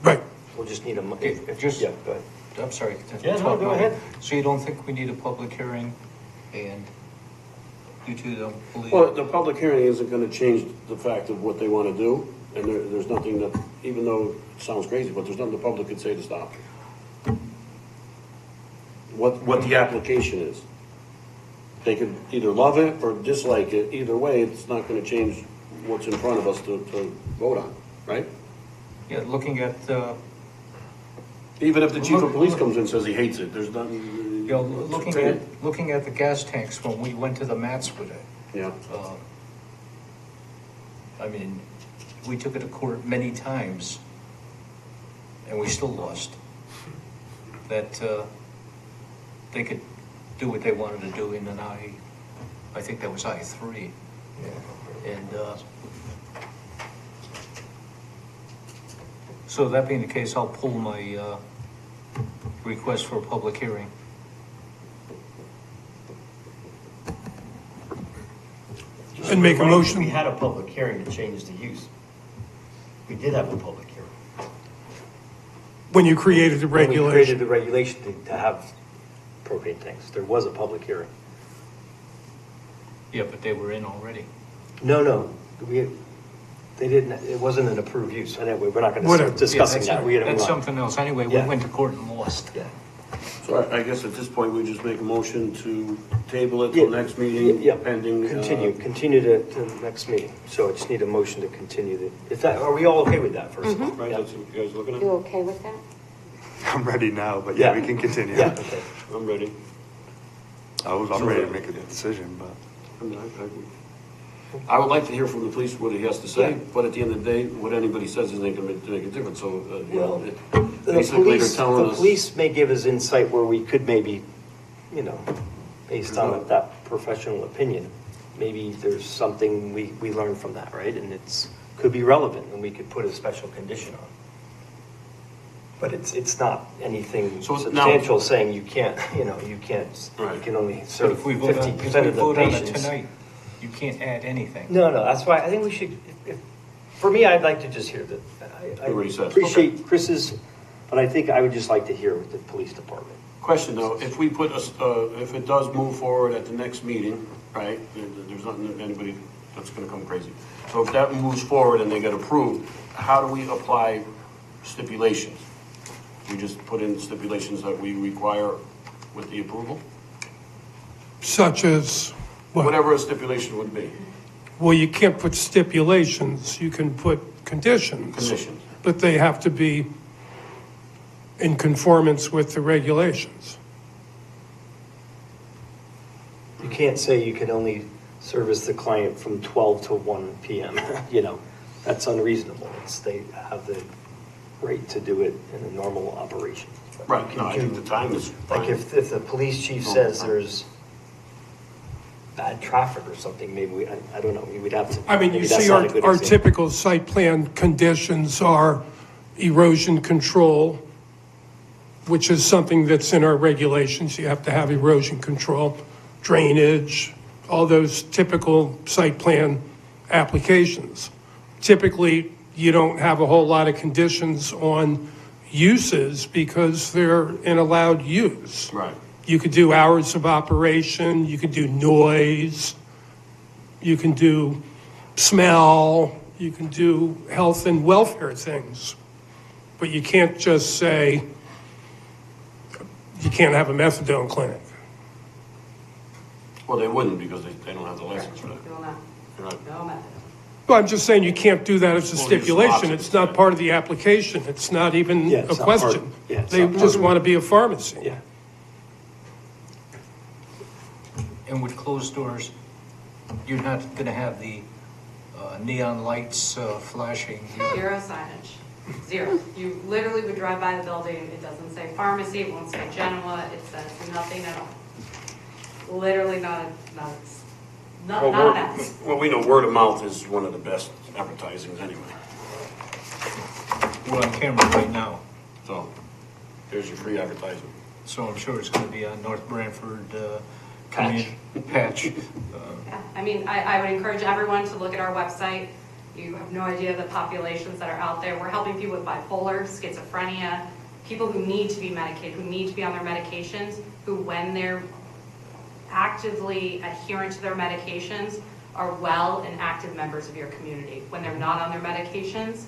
Right. We'll just need a, Just- yeah, go ahead. I'm sorry. to Yeah, no, talk go over. ahead. So you don't think we need a public hearing and you two don't believe? Well, the public hearing isn't gonna change the fact of what they wanna do, and there's nothing that, even though it sounds crazy, but there's nothing the public could say to stop it. What the application is. They could either love it or dislike it, either way, it's not gonna change what's in front of us to vote on, right? Yeah, looking at, Even if the chief of police comes in and says he hates it, there's nothing. you know, looking at the gas tanks when we went to the mats with it. Yeah, I mean, we took it to court many times and we still lost. That they could do what they wanted to do in an I think that was I-3. And so that being the case, I'll pull my request for a public hearing. and make a We motion. had a public hearing to change the use. We did have a public hearing. When you created the When we created regulation. the regulation to have propane tanks, there was a public hearing. Yeah, but they were in already. No, they didn't, it wasn't an approved use. Anyway, we're not going to Whatever. start discussing Yeah, that. We had to that's move on. something else. Anyway, we Yeah. went to court and lost. Yeah. So I guess at this point, we just make a motion to table it till Yeah. next meeting, Yeah. pending. Continue to the next meeting. So I just need a motion to continue the, if that, are we all okay with that first of all? Right, Yeah. that's what you guys looking You at? okay with that? I'm ready now, but yeah, Yeah. we can continue. Yeah, okay. I'm ready. I'm ready to make a decision, but. I would like to hear from the police what he has to say, Yeah. but at the end of the day, what anybody says isn't going to make a difference, so, you know, Well, it- The basically they're telling the us. police may give us insight where we could maybe, you know, based on that professional opinion, maybe there's something we learn from that, right? And could be relevant and we could put a special condition on. But it's not anything So now- substantial saying you can't, you Right. can only But serve if we vote on, 50% of the on it patients. tonight, you can't add anything. No, that's why I think we should, for me, I'd like to just hear that. I Hear what he says. appreciate Chris's, but I think I would just like to hear with the police department. Question though, if we put if it does move forward at the next meeting, right, there's not anybody that's gonna come crazy. So if that moves forward and they get approved, how do we apply stipulations? We just put in stipulations that we require with the approval? Such as, what? Whatever a stipulation would be, Well, you can't put stipulations, you can put conditions. conditions. But they have to be in conformance with the regulations. You can't say you can only service the client from 12 to 1 PM, that's unreasonable. They have the right to do it in a normal operation. Right, You no, I can think do- the time is Like fine. if the police chief says there's bad traffic or something, maybe I don't know, we'd have to. I mean, you maybe that's see not a good our example. typical site plan conditions are erosion control, which is something that's in our regulations. You have to have erosion control, drainage, all those typical site plan applications. Typically, you don't have a whole lot of conditions on uses because they're in allowed use. Right. You could do hours of operation, you could do noise, you can do smell, you can do health and welfare things. But you can't just say, you can't have a methadone clinic. Well, they wouldn't because they don't have the license for that. We will not, You're right. no method. Well, I'm just saying you can't do that as a Well, stipulation. options, It's not right. part of the application. It's not even Yeah, a it's not part- question. yeah, it's They not part just of it. want to be a pharmacy. Yeah. And with closed doors, you're not going to have the neon lights flashing. Zero signage, zero. You literally would drive by the building, it doesn't say pharmacy, it won't say Genoa, it says nothing at all. Literally not an ounce. Well, we know word of mouth is one of the best advertisings anyway. We're on camera right now, So there's your free advertisement. so I'm sure it's going to be on North Branford patch. Yeah, I mean, I would encourage everyone to look at our website. You have no idea the populations that are out there. We're helping people with bipolar, schizophrenia, people who need to be medicated, who need to be on their medications, who when they're actively adherent to their medications are well and active members of your community. When they're not on their medications,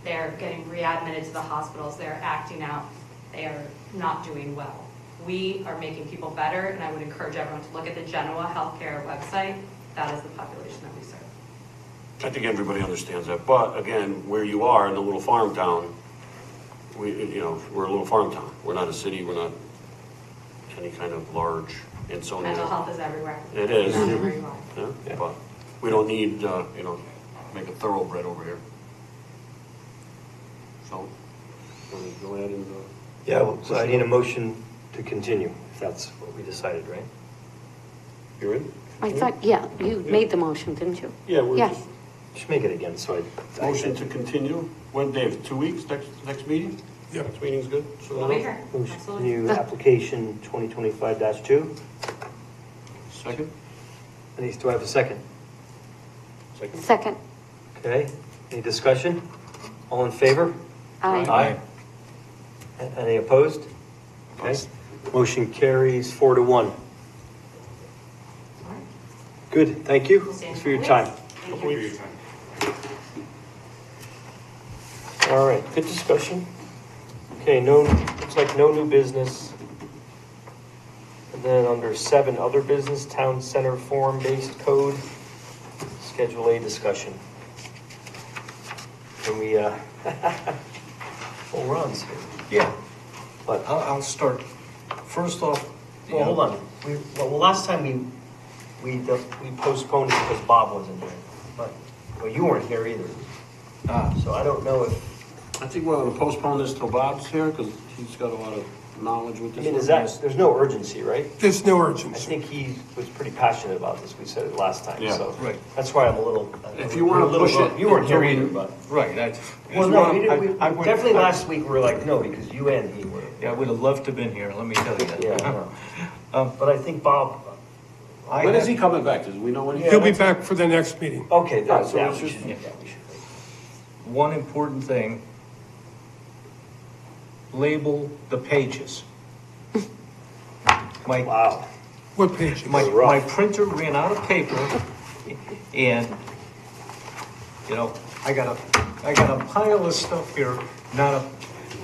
they're getting readmitted to the hospitals, they're acting out, they are not doing well. We are making people better, and I would encourage everyone to look at the Genoa Healthcare website. That is the population that we serve. I think everybody understands that, but again, where you are in a little farm town, we're a little farm town. We're not a city, we're not any kind of large Mental Ansonia. health is everywhere. It is. Not everywhere you are. Yeah, but we don't need, make a thoroughbred over here. So, wanna go ahead and, Yeah, well, so I need a motion to continue, if that's what we decided, right? you're in? I thought, yeah, you made the motion, didn't you? Yeah, we're Yeah. just, Just make it again, so I. motion to continue. When, Dave, 2 weeks, next meeting? Yep. Next meeting's good? So We'll be here, Motion, absolutely. new application 2025-2. Second? Do I have a second? Second. Okay, any discussion? All in favor? Aye. Any opposed? Okay, motion carries 4-1. Good, thank you. We'll see you Thanks for your in a time. couple Thank you for your time. All right, good discussion. Okay, looks like no new business. And then under 7, other business, town center form-based code, schedule A discussion. Can we, full runs here. Yeah, But, I'll start. First off. you well, know, hold on. Well, last time we postponed it because Bob wasn't here. But, well, you weren't here either. So I don't know if, I think we're gonna postpone this till Bob's here, because he's got a lot of knowledge with I this. mean, one. there's no urgency, right? There's no I urgency. think he was pretty passionate about this, we said it last time, Yeah. so. Right. That's why I'm a little. If you wanna push it You weren't here until we- either, but. Right, Well, no, we I didn't, would- definitely last week we were like, no, because you and he were. Yeah, I would have loved to have been here, let me tell you that. Yeah, I know. But I think Bob, When is he coming back? Does we know when he's? He'll be back for the next meeting. okay, that's, so yeah, it's we just- should, yeah, we should. One important thing, label the pages. My, Wow. What page? my printer ran out of paper, and, you know, I got a pile of stuff here,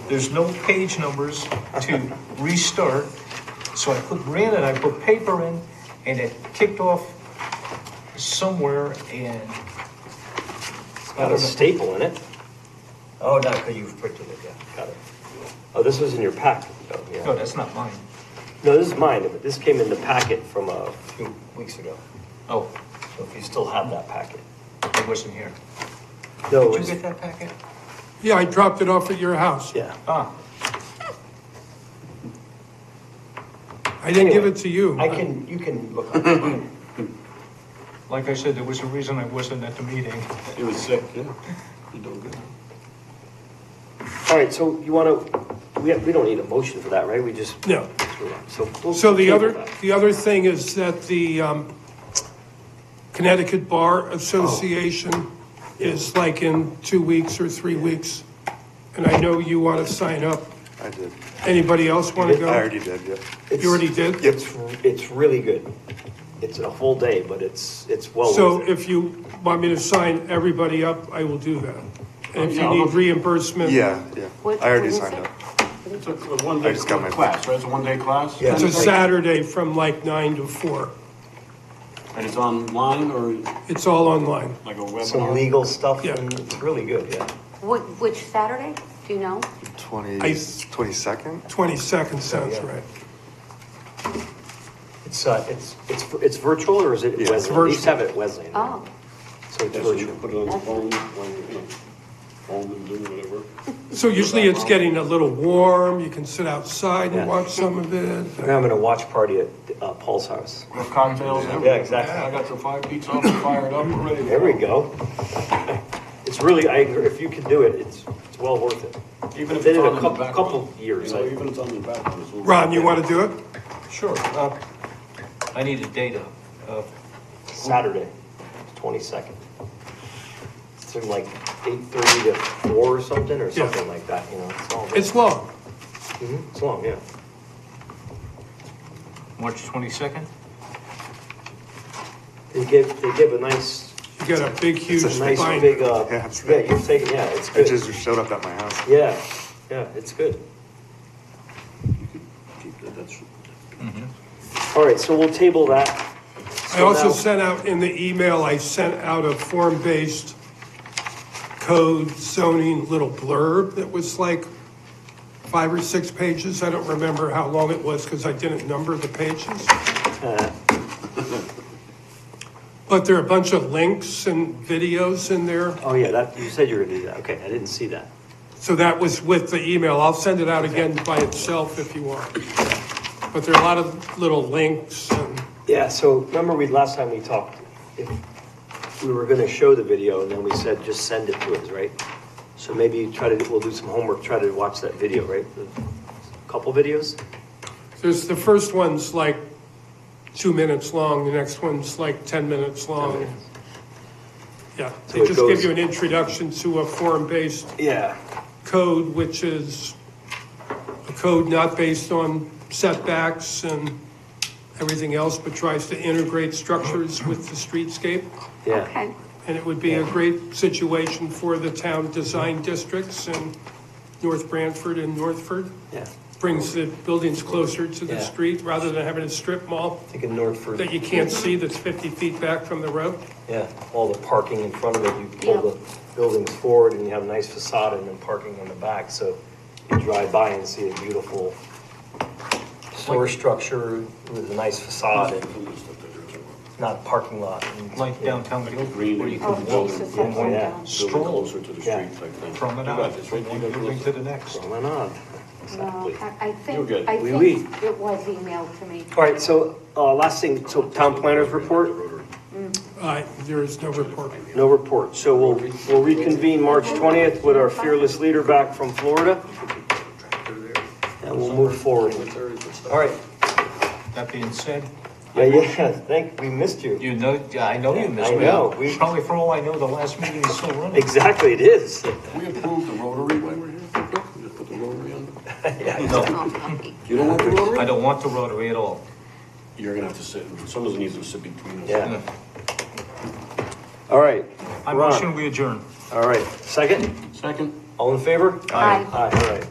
there's no page numbers to restart, so I put paper in, and it kicked off somewhere, and It's got a staple in it. Oh, no, because you've printed it, yeah, got it. Oh, this was in your packet, though, no, yeah. that's not mine. No, this is mine, but this came in the packet from a few weeks ago. Oh, So if you still have that packet. it wasn't here. No, Did you it's, get that packet? Yeah, I dropped it off at your house. yeah. Ah, I didn't give Anyway, it to you. you can look up it. like I said, there was a reason I wasn't at the meeting. He was sick, yeah. You're doing good. All right, so you want to, we don't need a motion for that, right? We just. No. So. we'll So the table other, that. the other thing is that the Connecticut Bar Association is like in 2 weeks or 3 weeks. And I know you want to sign up. I did. Anybody else want to I go? already did, yeah. It's- You already did? Yep. It's really good. It's a full day, but it's well So worth it. if you want me to sign everybody up, I will do that. And if Yeah, you I'll need look- reimbursement, Yeah, yeah. What- I already what is signed it? up. It's a one-day I just got my- class, right? It's a one-day class? Yeah. it's a Saturday from like 9 to 4. And it's online or It's all online. like a webinar? Some legal stuff, Yeah. and it's really good, yeah. Which Saturday? Do you know? 22nd? 22nd sounds Yeah. right. It's virtual, or is it Yeah, Wesleyan? it's They used to have virtual. it at Wesleyan. Oh, So it's Yeah, so you virtual. can put it on the phone, when, you know, phone and do whatever. So usually it's getting a little warm, you can sit outside Yeah. and watch some of it. We're having a watch party at Paul's house. With cocktails and everything. Yeah, exactly. I got the 5 pizza oven fired up already. There we go. It's really, I agree, if you can do it, it's well worth it. Even if Did it's it on a in the couple background. years. You know, even if it's on the background. it's all- Ron, you want to do it? Sure. I need a date of, Saturday, 22nd. It's from like 8:30 to 4 or something, or something like that, you know, it's all. It's long. It's long, yeah. March 22nd? They give a nice, You get a big, huge it's a nice binder. big, Yeah, it's yeah, you're taking, yeah, it's It good. just showed up at my house. Yeah, it's good. Keep that, that's. All right, so we'll table that. I So also now- sent out in the email, I sent out a form-based code zoning little blurb that was like 5 or 6 pages. I don't remember how long it was because I didn't number the pages. But there are a bunch of links and videos in there. Oh, yeah, that, you said you were gonna do that. Okay, I didn't see that. So that was with the email. I'll send it out again by itself if you want. But there are a lot of little links and Yeah, so remember last time we talked, if we were gonna show the video and then we said, just send it to us, right? So maybe we'll do some homework, try to watch that video, right? A couple videos? there's, the first one's like 2 minutes long, the next one's like 10 minutes long. Yeah, So they it just give goes- you an introduction to a form-based Yeah, code, which is a code not based on setbacks and everything else, but tries to integrate structures with the streetscape. yeah. Okay, And it would be a great situation for the town design districts in North Branford and Northford. Yeah. Brings the buildings closer to the Yeah. street rather than having a strip mall Thinking Northford. that you can't see that's 50 feet back from the road. Yeah, all the parking in front of it, you pull the buildings forward and you have a nice facade and then parking in the back, so you drive by and see a beautiful store structure with a nice facade and not a parking lot. And- Like downtown Guilford, Green, where you oh, can this walk is Yeah, upside yeah. down. stroll closer to the Yeah. street type thing. from it You got out, this, from right? You one got building close. to the next. Going on. No, I You're think, good. I Oui, think it was emailed to me. All right, so, last thing, so town planners report, There is no report. no report. So we'll reconvene March 20th with our fearless leader back from Florida. And we'll move forward. All right, That being said, we missed you. you know, I know you missed I me. know. Probably for all I know, the last meeting is still running. Exactly, it is. We approved the Rotary when we're here. We just put the Rotary on. No, You don't want the Rotary? I don't want the Rotary at all. You're gonna have to sit, someone needs to sit between us. Yeah. All right, I Ron. motion we adjourn. All right, second? Second? All in favor? Aye. Aye, all right.